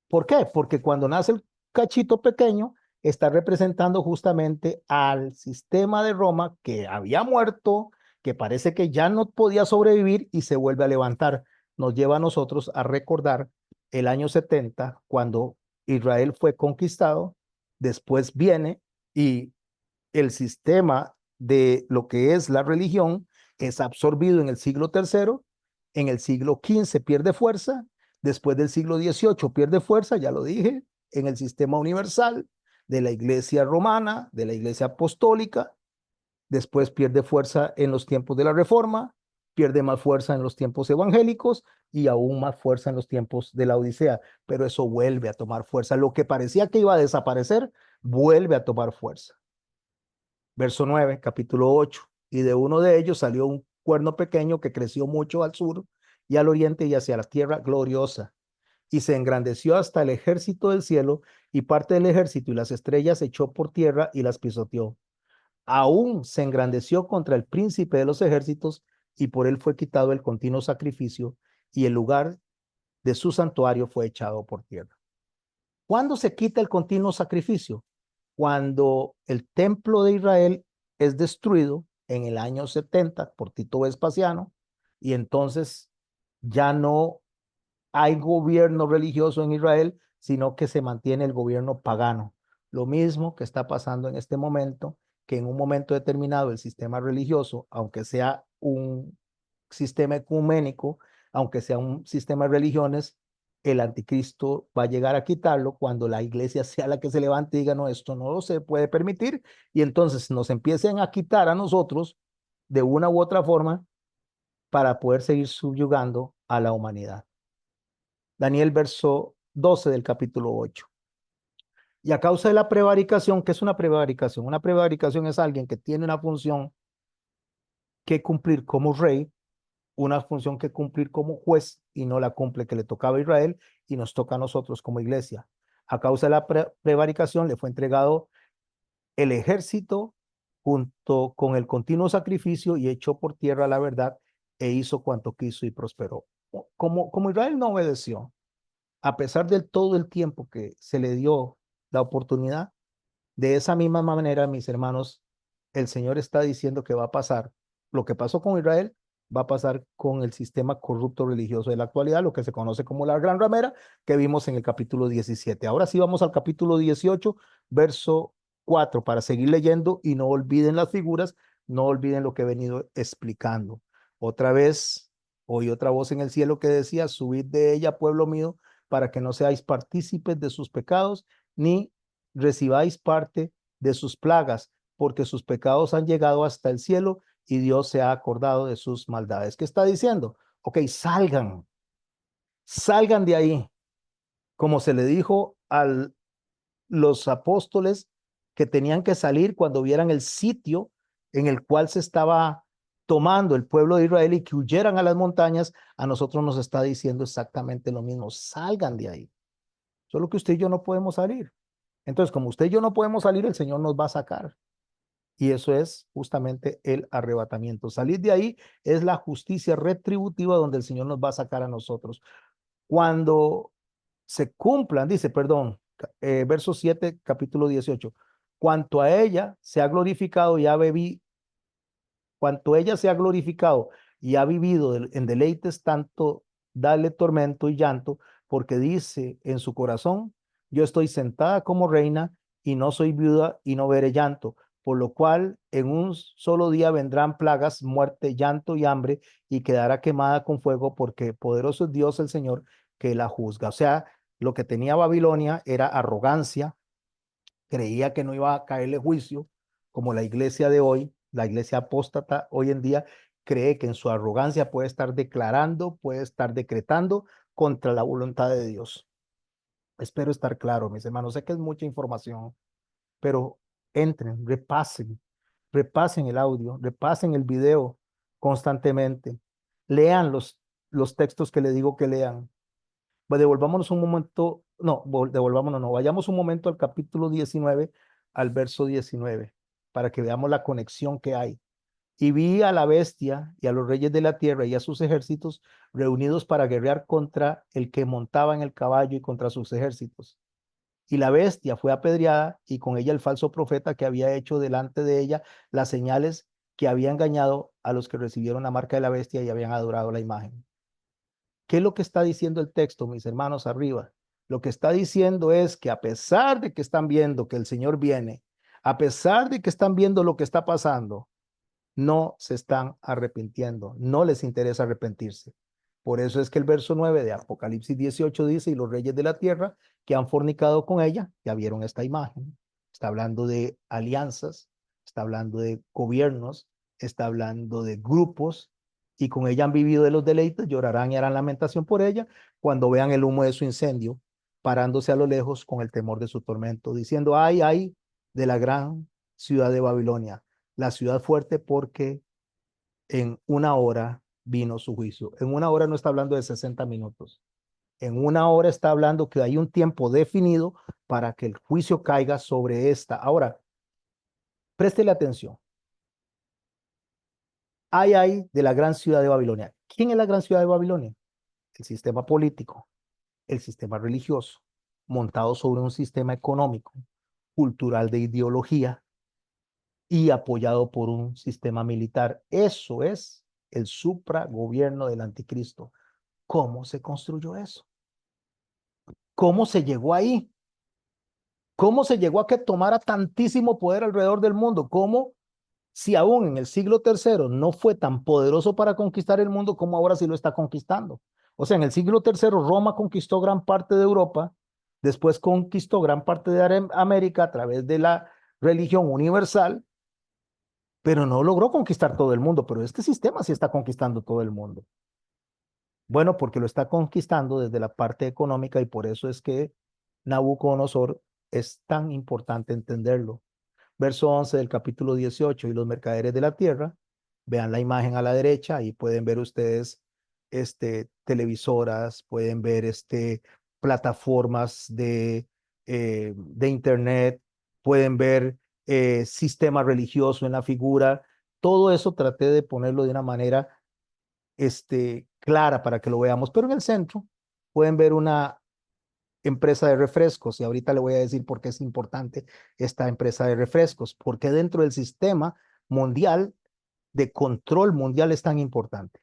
S1: ¿Por qué? Porque cuando nace el cachito pequeño, está representando justamente al sistema de Roma que había muerto, que parece que ya no podía sobrevivir y se vuelve a levantar. Nos lleva a nosotros a recordar el año 70, cuando Israel fue conquistado, después viene y el sistema de lo que es la religión es absorbido en el siglo tercero, en el siglo XV pierde fuerza, después del siglo XVIII pierde fuerza, ya lo dije, en el sistema universal de la iglesia romana, de la iglesia apostólica, después pierde fuerza en los tiempos de la Reforma, pierde más fuerza en los tiempos evangélicos y aún más fuerza en los tiempos de la Odisea, pero eso vuelve a tomar fuerza. Lo que parecía que iba a desaparecer, vuelve a tomar fuerza. Verso 9, capítulo 8. Y de uno de ellos salió un cuerno pequeño que creció mucho al sur y al oriente y hacia la tierra gloriosa. Y se engrandeció hasta el ejército del cielo, y parte del ejército y las estrellas echó por tierra y las pisoteó. aún se engrandeció contra el príncipe de los ejércitos, y por él fue quitado el continuo sacrificio, y el lugar de su santuario fue echado por tierra. ¿Cuándo se quita el continuo sacrificio? Cuando el templo de Israel es destruido en el año 70 por Tito Vespasiano, y entonces ya no hay gobierno religioso en Israel, sino que se mantiene el gobierno pagano. Lo mismo que está pasando en este momento, que en un momento determinado el sistema religioso, aunque sea un sistema ecuménico, aunque sea un sistema de religiones, el anticristo va a llegar a quitarlo cuando la iglesia sea la que se levante y diga, no, esto no se puede permitir, y entonces nos empiecen a quitar a nosotros de una u otra forma para poder seguir subyugando a la humanidad. Daniel verso 12 del capítulo 8. Y a causa de la prevaricación, ¿qué es una prevaricación? Una prevaricación es alguien que tiene una función que cumplir como rey, una función que cumplir como juez y no la cumple, que le tocaba a Israel y nos toca a nosotros como iglesia. A causa de la prevaricación le fue entregado el ejército junto con el continuo sacrificio y echó por tierra la verdad e hizo cuanto quiso y prosperó. Como Israel no obedeció, a pesar de todo el tiempo que se le dio la oportunidad, de esa misma manera, mis hermanos, el Señor está diciendo que va a pasar lo que pasó con Israel, va a pasar con el sistema corrupto religioso de la actualidad, lo que se conoce como la gran ramera, que vimos en el capítulo 17. Ahora sí vamos al capítulo 18, verso 4, para seguir leyendo y no olviden las figuras, no olviden lo que he venido explicando. Otra vez, oí otra voz en el cielo que decía, subid de ella, pueblo mío, para que no seáis partícipes de sus pecados, ni recibáis parte de sus plagas, porque sus pecados han llegado hasta el cielo y Dios se ha acordado de sus maldades. ¿Qué está diciendo? Ok, salgan de ahí, como se le dijo a los apóstoles que tenían que salir cuando vieran el sitio en el cual se estaba tomando el pueblo de Israel y que huyeran a las montañas. A nosotros nos está diciendo exactamente lo mismo, salgan de ahí. Solo que usted y yo no podemos salir. Entonces, como usted y yo no podemos salir, el Señor nos va a sacar. Y eso es justamente el arrebatamiento. Salir de ahí es la justicia retributiva donde el Señor nos va a sacar a nosotros. Cuando se cumplan, dice, perdón, verso 7, capítulo 18, cuanto a ella se ha glorificado y ha bebido, cuanto ella se ha glorificado y ha vivido en deleites, tanto dale tormento y llanto, porque dice en su corazón, yo estoy sentada como reina y no soy viuda y no veré llanto, por lo cual en un solo día vendrán plagas, muerte, llanto y hambre, y quedará quemada con fuego, porque poderoso es Dios el Señor que la juzga. O sea, lo que tenía Babilonia era arrogancia, creía que no iba a caerle juicio, como la iglesia de hoy, la iglesia apóstata hoy en día, cree que en su arrogancia puede estar declarando, puede estar decretando contra la voluntad de Dios. Espero estar claro, mis hermanos. Sé que es mucha información, pero entren, repasen el audio, repasen el video constantemente, lean los textos que le digo que lean. Pues devolvámonos un momento, no, devolvámonos, no, vayamos un momento al capítulo 19, al verso 19, para que veamos la conexión que hay. Y vi a la bestia y a los reyes de la tierra y a sus ejércitos reunidos para guerrear contra el que montaba en el caballo y contra sus ejércitos. Y la bestia fue apedreada y con ella el falso profeta que había hecho delante de ella las señales que había engañado a los que recibieron la marca de la bestia y habían adorado la imagen. ¿Qué es lo que está diciendo el texto, mis hermanos, arriba? Lo que está diciendo es que a pesar de que están viendo que el Señor viene, a pesar de que están viendo lo que está pasando, no se están arrepintiendo, no les interesa arrepentirse. Por eso es que el verso 9 de Apocalipsis 18 dice, y los reyes de la tierra que han fornicado con ella, ya vieron esta imagen, está hablando de alianzas, está hablando de gobiernos, está hablando de grupos, y con ella han vivido de los deleites, llorarán y harán lamentación por ella cuando vean el humo de su incendio, parándose a lo lejos con el temor de su tormento, diciendo, ay, ay, de la gran ciudad de Babilonia, la ciudad fuerte, porque en una hora vino su juicio. En una hora no está hablando de 60 minutos. En una hora está hablando que hay un tiempo definido para que el juicio caiga sobre esta. Ahora, préstele atención. Ay de la gran ciudad de Babilonia. ¿Quién es la gran ciudad de Babilonia? El sistema político, el sistema religioso, montado sobre un sistema económico, cultural de ideología y apoyado por un sistema militar. Eso es el supragobierno del anticristo. ¿Cómo se construyó eso? ¿Cómo se llegó ahí? ¿Cómo se llegó a que tomara tantísimo poder alrededor del mundo? ¿Cómo, si aún en el siglo tercero no fue tan poderoso para conquistar el mundo, cómo ahora sí lo está conquistando? O sea, en el siglo tercero Roma conquistó gran parte de Europa, después conquistó gran parte de América a través de la religión universal, pero no logró conquistar todo el mundo, pero este sistema sí está conquistando todo el mundo. Bueno, porque lo está conquistando desde la parte económica y por eso es que Nabucodonosor es tan importante entenderlo. Verso 11 del capítulo 18, y los mercaderes de la tierra, vean la imagen a la derecha y pueden ver ustedes televisoras, pueden ver plataformas de internet, pueden ver sistema religioso en la figura. Todo eso traté de ponerlo de una manera clara para que lo veamos, pero en el centro pueden ver una empresa de refrescos y ahorita le voy a decir por qué es importante esta empresa de refrescos, porque dentro del sistema mundial de control mundial es tan importante.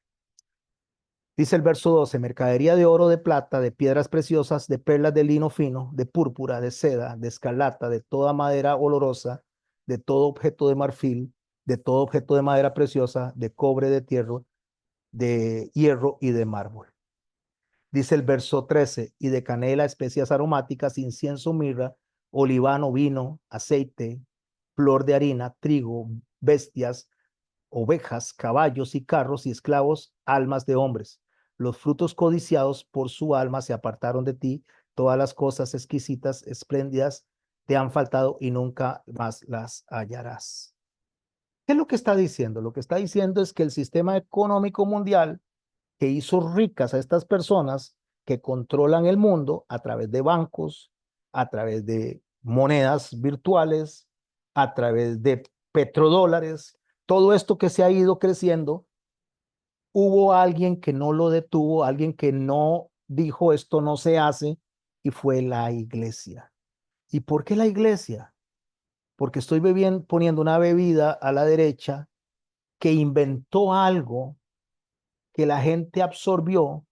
S1: Dice el verso 12, mercadería de oro, de plata, de piedras preciosas, de perlas de lino fino, de púrpura, de seda, de escarlata, de toda madera olorosa, de todo objeto de marfil, de todo objeto de madera preciosa, de cobre, de hierro y de mármol. Dice el verso 13, y de canela, especias aromáticas, incienso, mirra, olivano, vino, aceite, flor de harina, trigo, bestias, ovejas, caballos y carros y esclavos, almas de hombres. Los frutos codiciados por su alma se apartaron de ti, todas las cosas exquisitas, espléndidas, te han faltado y nunca más las hallarás. ¿Qué es lo que está diciendo? Lo que está diciendo es que el sistema económico mundial que hizo ricas a estas personas que controlan el mundo a través de bancos, a través de monedas virtuales, a través de petrodólares, todo esto que se ha ido creciendo, hubo alguien que no lo detuvo, alguien que no dijo esto no se hace, y fue la iglesia. ¿Y por qué la iglesia? Porque estoy poniendo una bebida a la derecha que inventó algo que la gente absorbió,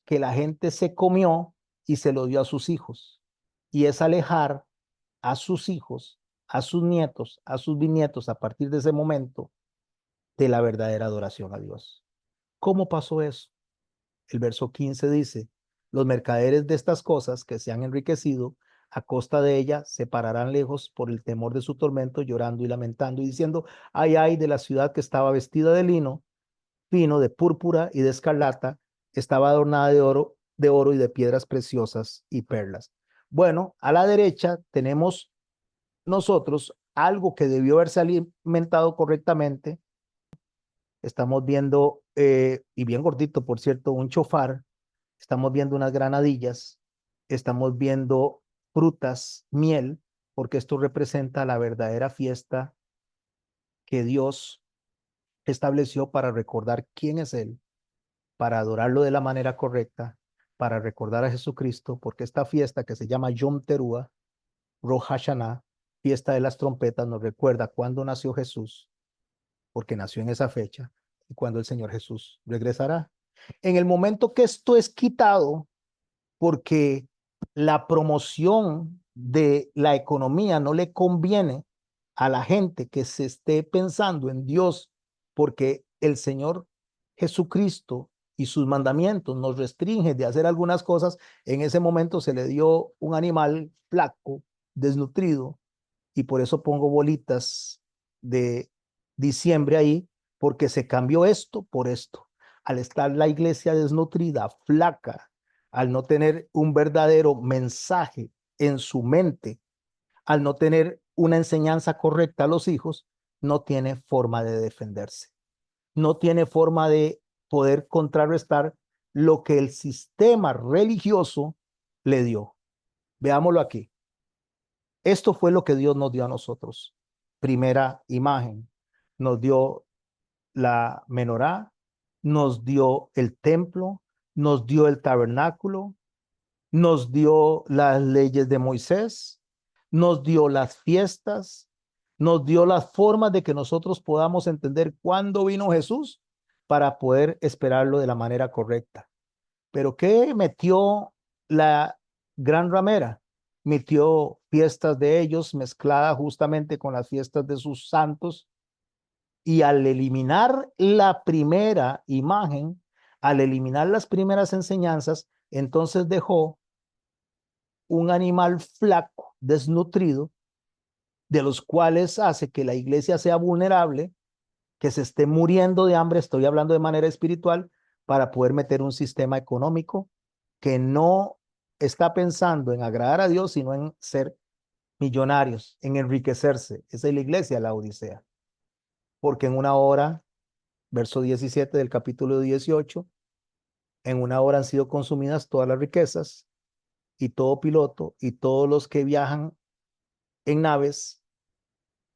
S1: que la gente se comió y se lo dio a sus hijos. Y es alejar a sus hijos, a sus nietos, a sus bisnietos a partir de ese momento de la verdadera adoración a Dios. ¿Cómo pasó eso? El verso 15 dice, los mercaderes de estas cosas que se han enriquecido a costa de ella se pararán lejos por el temor de su tormento, llorando y lamentando y diciendo, ay de la ciudad que estaba vestida de lino fino, de púrpura y de escarlata, estaba adornada de oro y de piedras preciosas y perlas. Bueno, a la derecha tenemos nosotros algo que debió haberse alimentado correctamente. Estamos viendo, y bien gordito, por cierto, un chofar. Estamos viendo unas granadillas. Estamos viendo frutas, miel, porque esto representa la verdadera fiesta que Dios estableció para recordar quién es Él, para adorarlo de la manera correcta, para recordar a Jesucristo, porque esta fiesta que se llama Yom Teruah, Rosh Hashanah, fiesta de las trompetas, nos recuerda cuándo nació Jesús, porque nació en esa fecha, y cuándo el Señor Jesús regresará. En el momento que esto es quitado, porque la promoción de la economía no le conviene a la gente que se esté pensando en Dios, porque el Señor Jesucristo y sus mandamientos nos restringen de hacer algunas cosas. En ese momento se le dio un animal flaco, desnutrido, y por eso pongo bolitas de diciembre ahí, porque se cambió esto por esto. Al estar la iglesia desnutrida, flaca, al no tener un verdadero mensaje en su mente, al no tener una enseñanza correcta a los hijos, no tiene forma de defenderse, no tiene forma de poder contrarrestar lo que el sistema religioso le dio. Veámoslo aquí. Esto fue lo que Dios nos dio a nosotros. Primera imagen. Nos dio la menorá, nos dio el templo, nos dio el tabernáculo, nos dio las leyes de Moisés, nos dio las fiestas, nos dio las formas de que nosotros podamos entender cuándo vino Jesús para poder esperarlo de la manera correcta. Pero ¿qué metió la gran ramera? Metió fiestas de ellos mezcladas justamente con las fiestas de sus santos, y al eliminar la primera imagen, al eliminar las primeras enseñanzas, entonces dejó un animal flaco, desnutrido, de los cuales hace que la iglesia sea vulnerable, que se esté muriendo de hambre, estoy hablando de manera espiritual, para poder meter un sistema económico que no está pensando en agradar a Dios, sino en ser millonarios, en enriquecerse. Esa es la iglesia, la Odisea. Porque en una hora, verso 17 del capítulo 18, en una hora han sido consumidas todas las riquezas y todo piloto y todos los que viajan en naves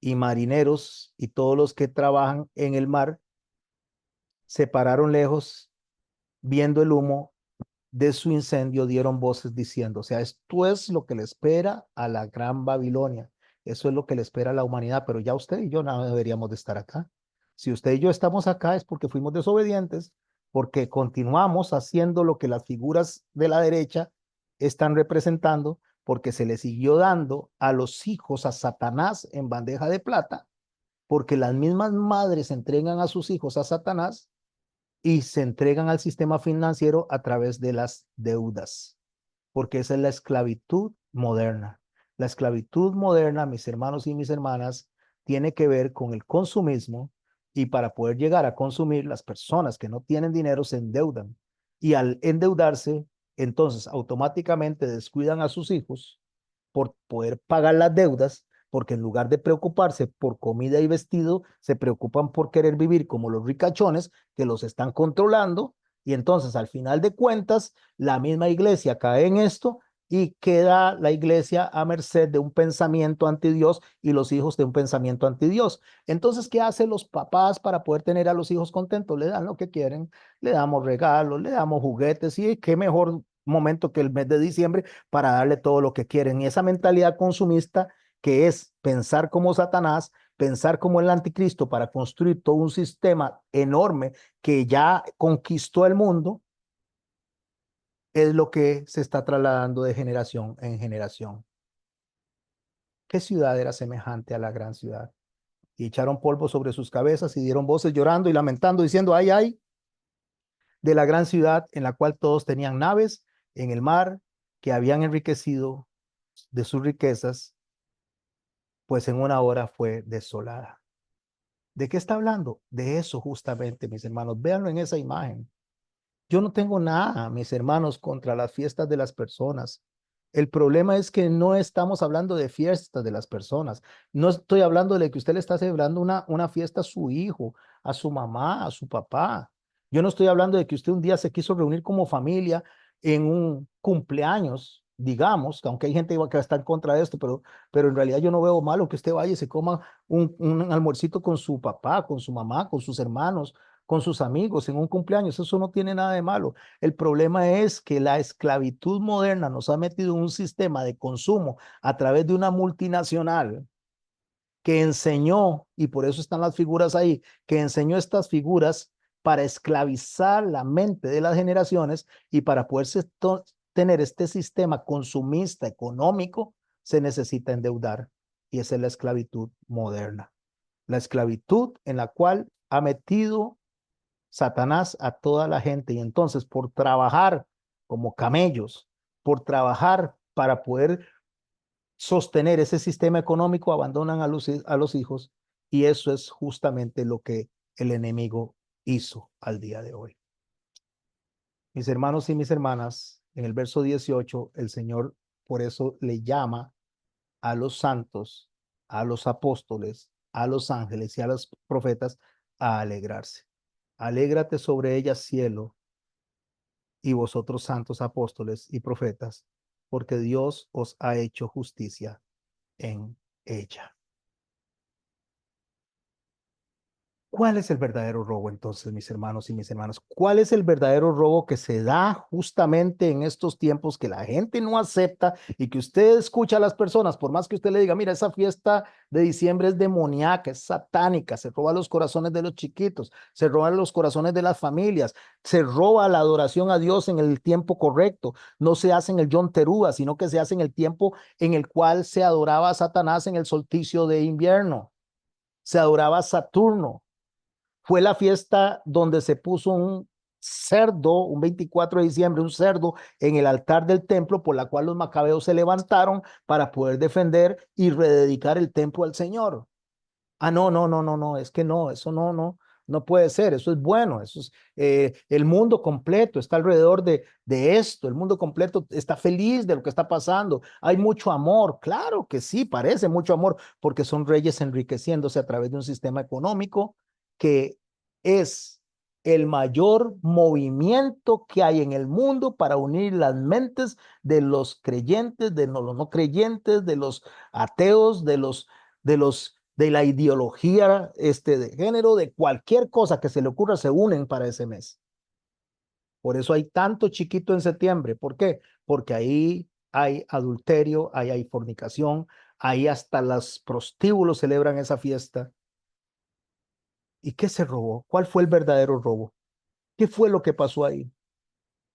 S1: y marineros y todos los que trabajan en el mar se pararon lejos viendo el humo de su incendio, dieron voces diciendo, o sea, esto es lo que le espera a la gran Babilonia, eso es lo que le espera a la humanidad, pero ya usted y yo no deberíamos de estar acá. Si usted y yo estamos acá es porque fuimos desobedientes, porque continuamos haciendo lo que las figuras de la derecha están representando, porque se le siguió dando a los hijos a Satanás en bandeja de plata, porque las mismas madres entregan a sus hijos a Satanás y se entregan al sistema financiero a través de las deudas, porque esa es la esclavitud moderna. La esclavitud moderna, mis hermanos y mis hermanas, tiene que ver con el consumismo, y para poder llegar a consumir, las personas que no tienen dinero se endeudan, y al endeudarse, entonces automáticamente descuidan a sus hijos por poder pagar las deudas, porque en lugar de preocuparse por comida y vestido, se preocupan por querer vivir como los ricachones que los están controlando, y entonces al final de cuentas la misma iglesia cae en esto y queda la iglesia a merced de un pensamiento anti Dios y los hijos de un pensamiento anti Dios. Entonces, ¿qué hacen los papás para poder tener a los hijos contentos? Le dan lo que quieren, le damos regalos, le damos juguetes, y qué mejor momento que el mes de diciembre para darle todo lo que quieren. Y esa mentalidad consumista, que es pensar como Satanás, pensar como el anticristo para construir todo un sistema enorme que ya conquistó el mundo, es lo que se está trasladando de generación en generación. ¿Qué ciudad era semejante a la gran ciudad? Y echaron polvo sobre sus cabezas y dieron voces llorando y lamentando, diciendo, ay, ay, de la gran ciudad en la cual todos tenían naves en el mar, que habían enriquecido de sus riquezas, pues en una hora fue desolada. ¿De qué está hablando? De eso justamente, mis hermanos. Véanlo en esa imagen. Yo no tengo nada, mis hermanos, contra las fiestas de las personas. El problema es que no estamos hablando de fiestas de las personas. No estoy hablando de que usted le está celebrando una fiesta a su hijo, a su mamá, a su papá. Yo no estoy hablando de que usted un día se quiso reunir como familia en un cumpleaños, digamos, que aunque hay gente que está en contra de esto, pero en realidad yo no veo malo que usted vaya y se coma un almuercito con su papá, con su mamá, con sus hermanos, con sus amigos en un cumpleaños. Eso no tiene nada de malo. El problema es que la esclavitud moderna nos ha metido en un sistema de consumo a través de una multinacional que enseñó, y por eso están las figuras ahí, que enseñó estas figuras para esclavizar la mente de las generaciones, y para poder tener este sistema consumista económico se necesita endeudar, y esa es la esclavitud moderna. La esclavitud en la cual ha metido Satanás a toda la gente, y entonces por trabajar como camellos, por trabajar para poder sostener ese sistema económico, abandonan a los hijos, y eso es justamente lo que el enemigo hizo al día de hoy. Mis hermanos y mis hermanas, en el verso 18, el Señor por eso le llama a los santos, a los apóstoles, a los ángeles y a los profetas a alegrarse. Alégrate sobre ellas, cielo, y vosotros santos apóstoles y profetas, porque Dios os ha hecho justicia en ella. ¿Cuál es el verdadero robo entonces, mis hermanos y mis hermanas? ¿Cuál es el verdadero robo que se da justamente en estos tiempos que la gente no acepta y que usted escucha a las personas, por más que usted le diga, mira, esa fiesta de diciembre es demoníaca, es satánica, se roba los corazones de los chiquitos, se roban los corazones de las familias, se roba la adoración a Dios en el tiempo correcto, no se hace en el Yom Teruah, sino que se hace en el tiempo en el cual se adoraba a Satanás en el solsticio de invierno, se adoraba a Saturno. Fue la fiesta donde se puso un cerdo, un 24 de diciembre, un cerdo en el altar del templo, por la cual los macabeos se levantaron para poder defender y rededicar el templo al Señor. Ah, no, no, no, no, no, es que no, eso no, no, no puede ser, eso es bueno, eso es, el mundo completo está alrededor de esto, el mundo completo está feliz de lo que está pasando, hay mucho amor, claro que sí, parece mucho amor, porque son reyes enriqueciéndose a través de un sistema económico que es el mayor movimiento que hay en el mundo para unir las mentes de los creyentes, de los no creyentes, de los ateos, de la ideología de género, de cualquier cosa que se le ocurra, se unen para ese mes. Por eso hay tanto chiquito en septiembre. ¿Por qué? Porque ahí hay adulterio, ahí hay fornicación, ahí hasta los prostíbulos celebran esa fiesta. ¿Y qué se robó? ¿Cuál fue el verdadero robo? ¿Qué fue lo que pasó ahí?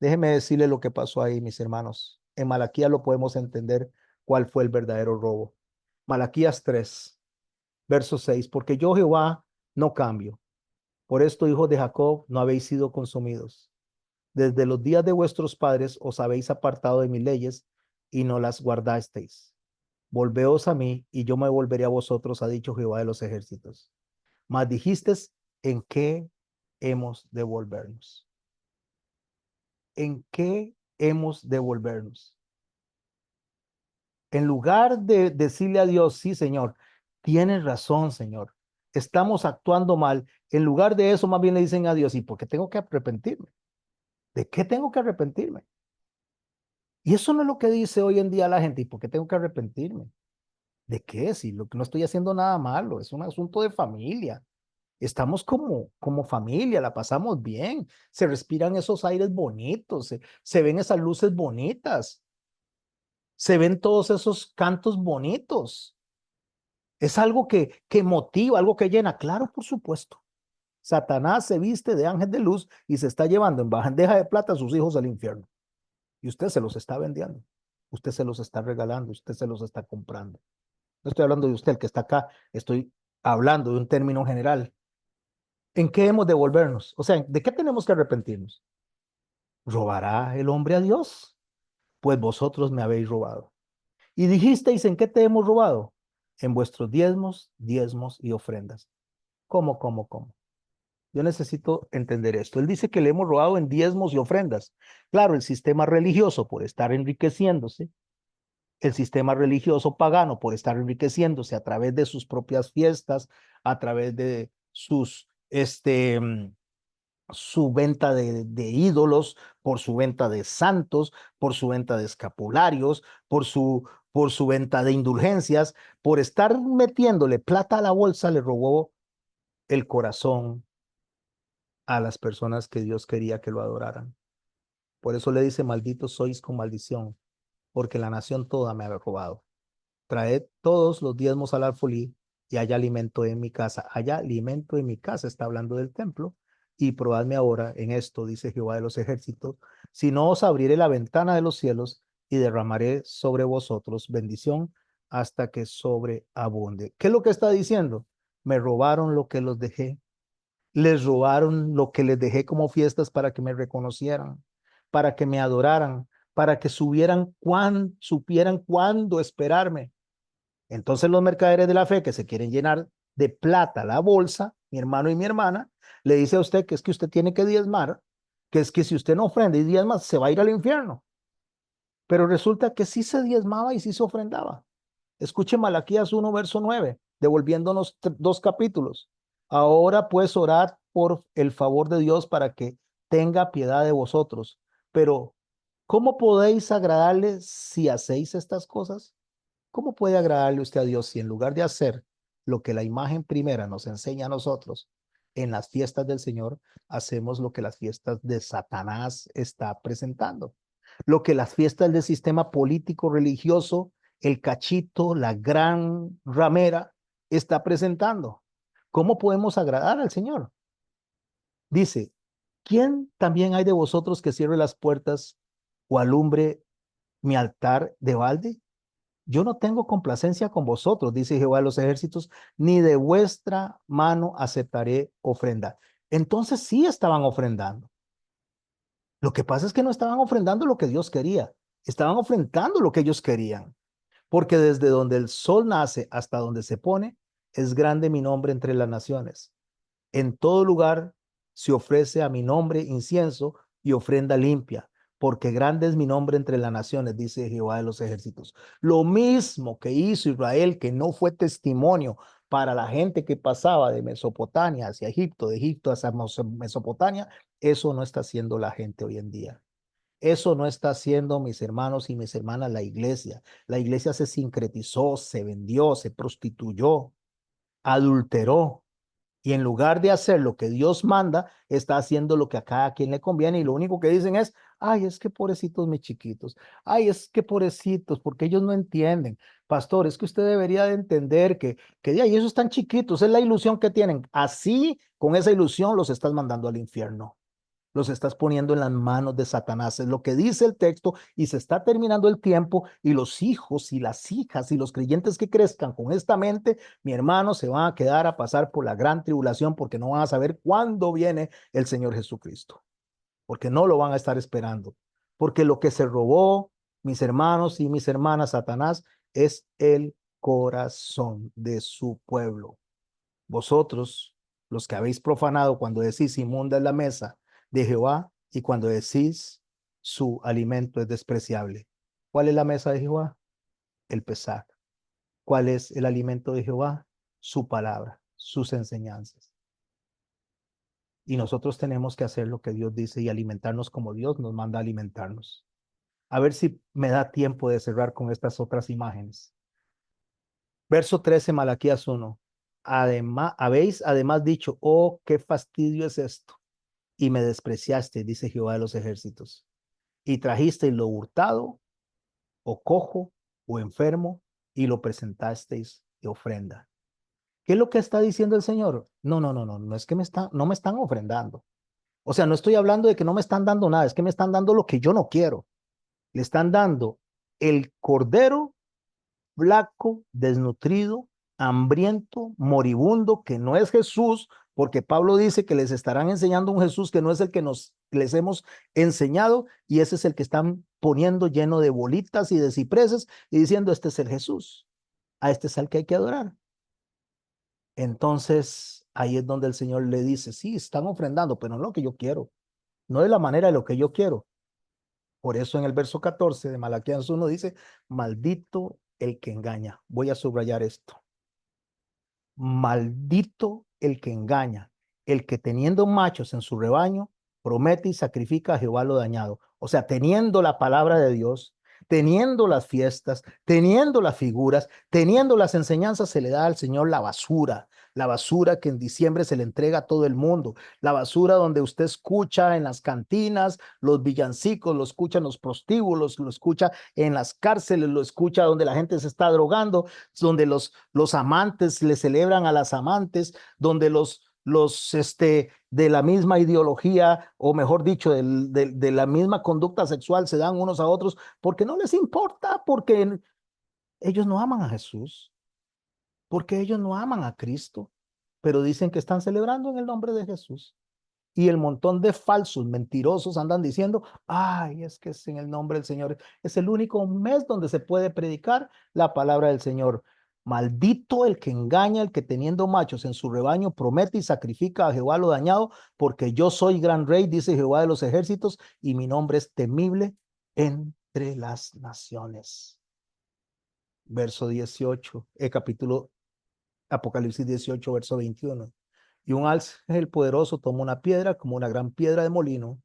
S1: Déjeme decirle lo que pasó ahí, mis hermanos. En Malaquías lo podemos entender cuál fue el verdadero robo. Malaquías 3, verso 6, porque yo Jehová no cambio. Por esto, hijos de Jacob, no habéis sido consumidos. Desde los días de vuestros padres os habéis apartado de mis leyes y no las guardasteis. Volveos a mí y yo me volveré a vosotros, ha dicho Jehová de los ejércitos. Mas dijisteis, ¿en qué hemos de volvernos? ¿En qué hemos de volvernos? En lugar de decirle a Dios, sí, Señor, tienes razón, Señor, estamos actuando mal, en lugar de eso, más bien le dicen a Dios, ¿y por qué tengo que arrepentirme? ¿De qué tengo que arrepentirme? Y eso no es lo que dice hoy en día la gente, ¿y por qué tengo que arrepentirme? ¿De qué? Si lo que no estoy haciendo nada malo, es un asunto de familia. Estamos como familia, la pasamos bien, se respiran esos aires bonitos, se ven esas luces bonitas, se ven todos esos cantos bonitos. Es algo que motiva, algo que llena. Claro, por supuesto. Satanás se viste de ángel de luz y se está llevando en bandeja de plata a sus hijos al infierno. Y usted se los está vendiendo. Usted se los está regalando. Usted se los está comprando. No estoy hablando de usted, el que está acá. Estoy hablando de un término general. ¿En qué hemos de volvernos? O sea, ¿de qué tenemos que arrepentirnos? ¿Robará el hombre a Dios? Pues vosotros me habéis robado. Y dijisteis, ¿en qué te hemos robado? En vuestros diezmos y ofrendas. ¿Cómo? Yo necesito entender esto. Él dice que le hemos robado en diezmos y ofrendas. Claro, el sistema religioso por estar enriqueciéndose, el sistema religioso pagano por estar enriqueciéndose a través de sus propias fiestas, a través de su venta de ídolos, por su venta de santos, por su venta de escapularios, por su venta de indulgencias, por estar metiéndole plata a la bolsa, le robó el corazón a las personas que Dios quería que lo adoraran. Por eso le dice, malditos sois con maldición, porque la nación toda me ha robado. Traed todos los diezmos al alfolí y haya alimento en mi casa. Haya alimento en mi casa, está hablando del templo. Y probadme ahora en esto, dice Jehová de los ejércitos, si no os abriré la ventana de los cielos y derramaré sobre vosotros bendición hasta que sobreabunde. ¿Qué es lo que está diciendo? Me robaron lo que los dejé, les robaron lo que les dejé como fiestas para que me reconocieran, para que me adoraran, para que supieran cuándo esperarme. Entonces los mercaderes de la fe que se quieren llenar de plata la bolsa, mi hermano y mi hermana, le dice a usted que es que usted tiene que diezmar, que es que si usted no ofrenda y diezma, se va a ir al infierno. Pero resulta que sí se diezmaba y sí se ofrendaba. Escuche Malaquías 1, verso 9, devolviéndonos dos capítulos. Ahora pues orad por el favor de Dios para que tenga piedad de vosotros. Pero, ¿cómo podéis agradarle si hacéis estas cosas? ¿Cómo puede agradarle usted a Dios si en lugar de hacer lo que la imagen primera nos enseña a nosotros, en las fiestas del Señor hacemos lo que las fiestas de Satanás está presentando. Lo que las fiestas del sistema político religioso, el cachito, la gran ramera, está presentando. ¿Cómo podemos agradar al Señor? Dice, ¿quién también hay de vosotros que cierre las puertas o alumbre mi altar de balde? Yo no tengo complacencia con vosotros, dice Jehová de los ejércitos, ni de vuestra mano aceptaré ofrenda. Entonces sí estaban ofrendando. Lo que pasa es que no estaban ofrendando lo que Dios quería, estaban ofrendando lo que ellos querían, porque desde donde el sol nace hasta donde se pone, es grande mi nombre entre las naciones. En todo lugar se ofrece a mi nombre incienso y ofrenda limpia, porque grande es mi nombre entre las naciones, dice Jehová de los ejércitos. Lo mismo que hizo Israel, que no fue testimonio para la gente que pasaba de Mesopotamia hacia Egipto, de Egipto hacia Mesopotamia, eso no está haciendo la gente hoy en día. Eso no está haciendo, mis hermanos y mis hermanas, la iglesia. La iglesia se sincretizó, se vendió, se prostituyó, adulteró. Y en lugar de hacer lo que Dios manda, está haciendo lo que a cada quien le conviene. Y lo único que dicen es, ay, es que pobrecitos mis chiquitos. Ay, es que pobrecitos, porque ellos no entienden. Pastor, es que usted debería de entender que de ahí esos están chiquitos, es la ilusión que tienen. Así, con esa ilusión, los estás mandando al infierno. Los estás poniendo en las manos de Satanás. Es lo que dice el texto y se está terminando el tiempo y los hijos y las hijas y los creyentes que crezcan con esta mente, mi hermano, se van a quedar a pasar por la gran tribulación porque no van a saber cuándo viene el Señor Jesucristo, porque no lo van a estar esperando, porque lo que se robó, mis hermanos y mis hermanas, Satanás, es el corazón de su pueblo. Vosotros, los que habéis profanado cuando decís inmunda es la mesa de Jehová y cuando decís su alimento es despreciable. ¿Cuál es la mesa de Jehová? El pesar. ¿Cuál es el alimento de Jehová? Su palabra, sus enseñanzas. Y nosotros tenemos que hacer lo que Dios dice y alimentarnos como Dios nos manda a alimentarnos. A ver si me da tiempo de cerrar con estas otras imágenes. Verso 13, Malaquías 1. Además, habéis además dicho, oh, qué fastidio es esto. Y me despreciaste, dice Jehová de los ejércitos. Y trajisteis lo hurtado, o cojo, o enfermo, y lo presentasteis de ofrenda. ¿Qué es lo que está diciendo el Señor? No, no, no, no, no es que no me están ofrendando. O sea, no estoy hablando de que no me están dando nada, es que me están dando lo que yo no quiero. Le están dando el cordero flaco, desnutrido, hambriento, moribundo, que no es Jesús, porque Pablo dice que les estarán enseñando un Jesús que no es el que les hemos enseñado, y ese es el que están poniendo lleno de bolitas y de cipreses y diciendo, este es el Jesús, a este es al que hay que adorar. Entonces, ahí es donde el Señor le dice, sí, están ofrendando, pero no lo que yo quiero, no de la manera de lo que yo quiero. Por eso en el verso 14 de Malaquías 1 dice, maldito el que engaña. Voy a subrayar esto. Maldito el que engaña, el que teniendo machos en su rebaño, promete y sacrifica a Jehová lo dañado. O sea, teniendo la palabra de Dios, teniendo las fiestas, teniendo las figuras, teniendo las enseñanzas, se le da al Señor la basura que en diciembre se le entrega a todo el mundo, la basura donde usted escucha en las cantinas, los villancicos, lo escucha en los prostíbulos, lo escucha en las cárceles, lo escucha donde la gente se está drogando, donde los amantes le celebran a las amantes, donde de la misma ideología, o mejor dicho, de la misma conducta sexual se dan unos a otros, porque no les importa, porque ellos no aman a Jesús, porque ellos no aman a Cristo, pero dicen que están celebrando en el nombre de Jesús. Y el montón de falsos, mentirosos andan diciendo, ay, es que es en el nombre del Señor. Es el único mes donde se puede predicar la palabra del Señor. Maldito el que engaña, el que teniendo machos en su rebaño promete y sacrifica a Jehová lo dañado, porque yo soy gran rey, dice Jehová de los ejércitos, y mi nombre es temible entre las naciones. Verso 18, capítulo Apocalipsis 18, verso 21. Y un ángel poderoso tomó una piedra como una gran piedra de molino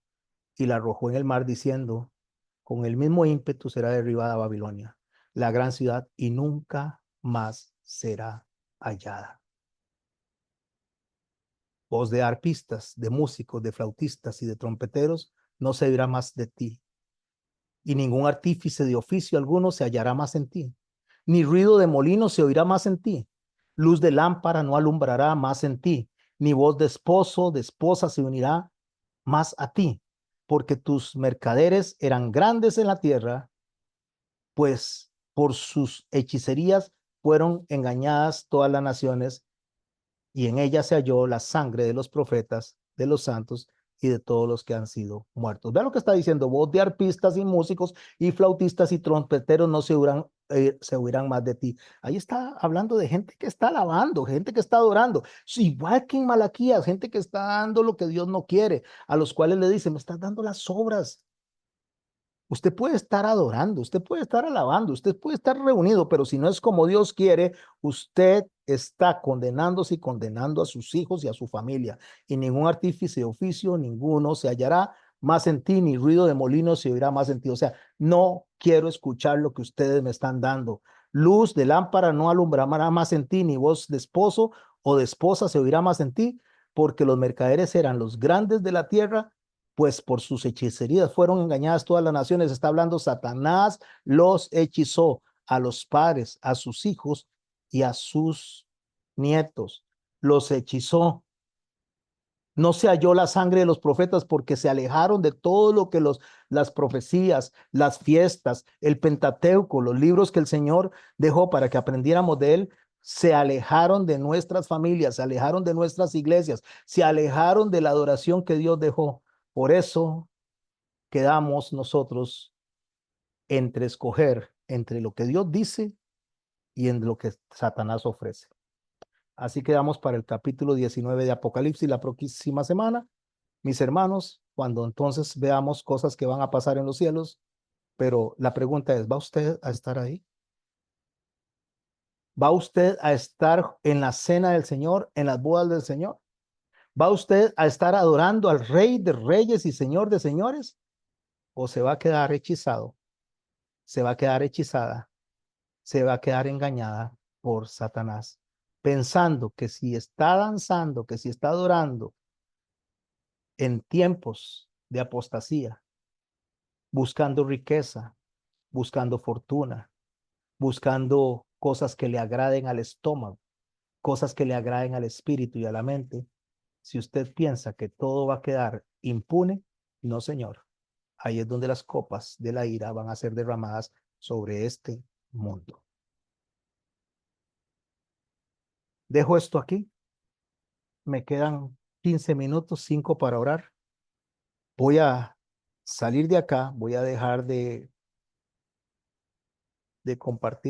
S1: y la arrojó en el mar diciendo, con el mismo ímpetu será derribada Babilonia, la gran ciudad, y nunca más será hallada. voz de arpistas, de músicos, de flautistas y de trompeteros no se oirá más de ti, y ningún artífice de oficio alguno se hallará más en ti, ni ruido de molino se oirá más en ti, luz de lámpara no alumbrará más en ti, ni voz de esposo, de esposa se unirá más a ti, porque tus mercaderes eran grandes en la tierra, pues por sus hechicerías fueron engañadas todas las naciones, y en ella se halló la sangre de los profetas, de los santos y de todos los que han sido muertos. Vean lo que está diciendo: voz de arpistas y músicos y flautistas y trompeteros no se oirán más de ti. Ahí está hablando de gente que está alabando, gente que está adorando. Igual que en Malaquías, gente que está dando lo que Dios no quiere, a los cuales le dice: me estás dando las obras. Usted puede estar adorando, usted puede estar alabando, usted puede estar reunido, pero si no es como Dios quiere, usted está condenándose y condenando a sus hijos y a su familia. Y ningún artífice de oficio, ninguno se hallará más en ti, ni ruido de molino se oirá más en ti. O sea, no quiero escuchar lo que ustedes me están dando. Luz de lámpara no alumbrará más en ti, ni voz de esposo o de esposa se oirá más en ti, porque los mercaderes eran los grandes de la tierra, pues por sus hechicerías fueron engañadas todas las naciones. Está hablando: Satanás los hechizó a los padres, a sus hijos y a sus nietos. Los hechizó. No se halló la sangre de los profetas porque se alejaron de todo lo que las profecías, las fiestas, el Pentateuco, los libros que el Señor dejó para que aprendiéramos de él. Se alejaron de nuestras familias, se alejaron de nuestras iglesias, se alejaron de la adoración que Dios dejó. Por eso quedamos nosotros entre escoger entre lo que Dios dice y en lo que Satanás ofrece. Así quedamos para el capítulo 19 de Apocalipsis la próxima semana, mis hermanos, cuando entonces veamos cosas que van a pasar en los cielos. Pero la pregunta es: ¿va usted a estar ahí? ¿Va usted a estar en la cena del Señor, en las bodas del Señor? ¿Va usted a estar adorando al Rey de Reyes y Señor de Señores? ¿O se va a quedar hechizado? Se va a quedar hechizada, se va a quedar engañada por Satanás, pensando que si está danzando, que si está adorando en tiempos de apostasía, buscando riqueza, buscando fortuna, buscando cosas que le agraden al estómago, cosas que le agraden al espíritu y a la mente. Si usted piensa que todo va a quedar impune, no, señor. Ahí es donde las copas de la ira van a ser derramadas sobre este mundo. Dejo esto aquí. Me quedan 15 minutos, 5 para orar. Voy a salir de acá, voy a dejar de compartir.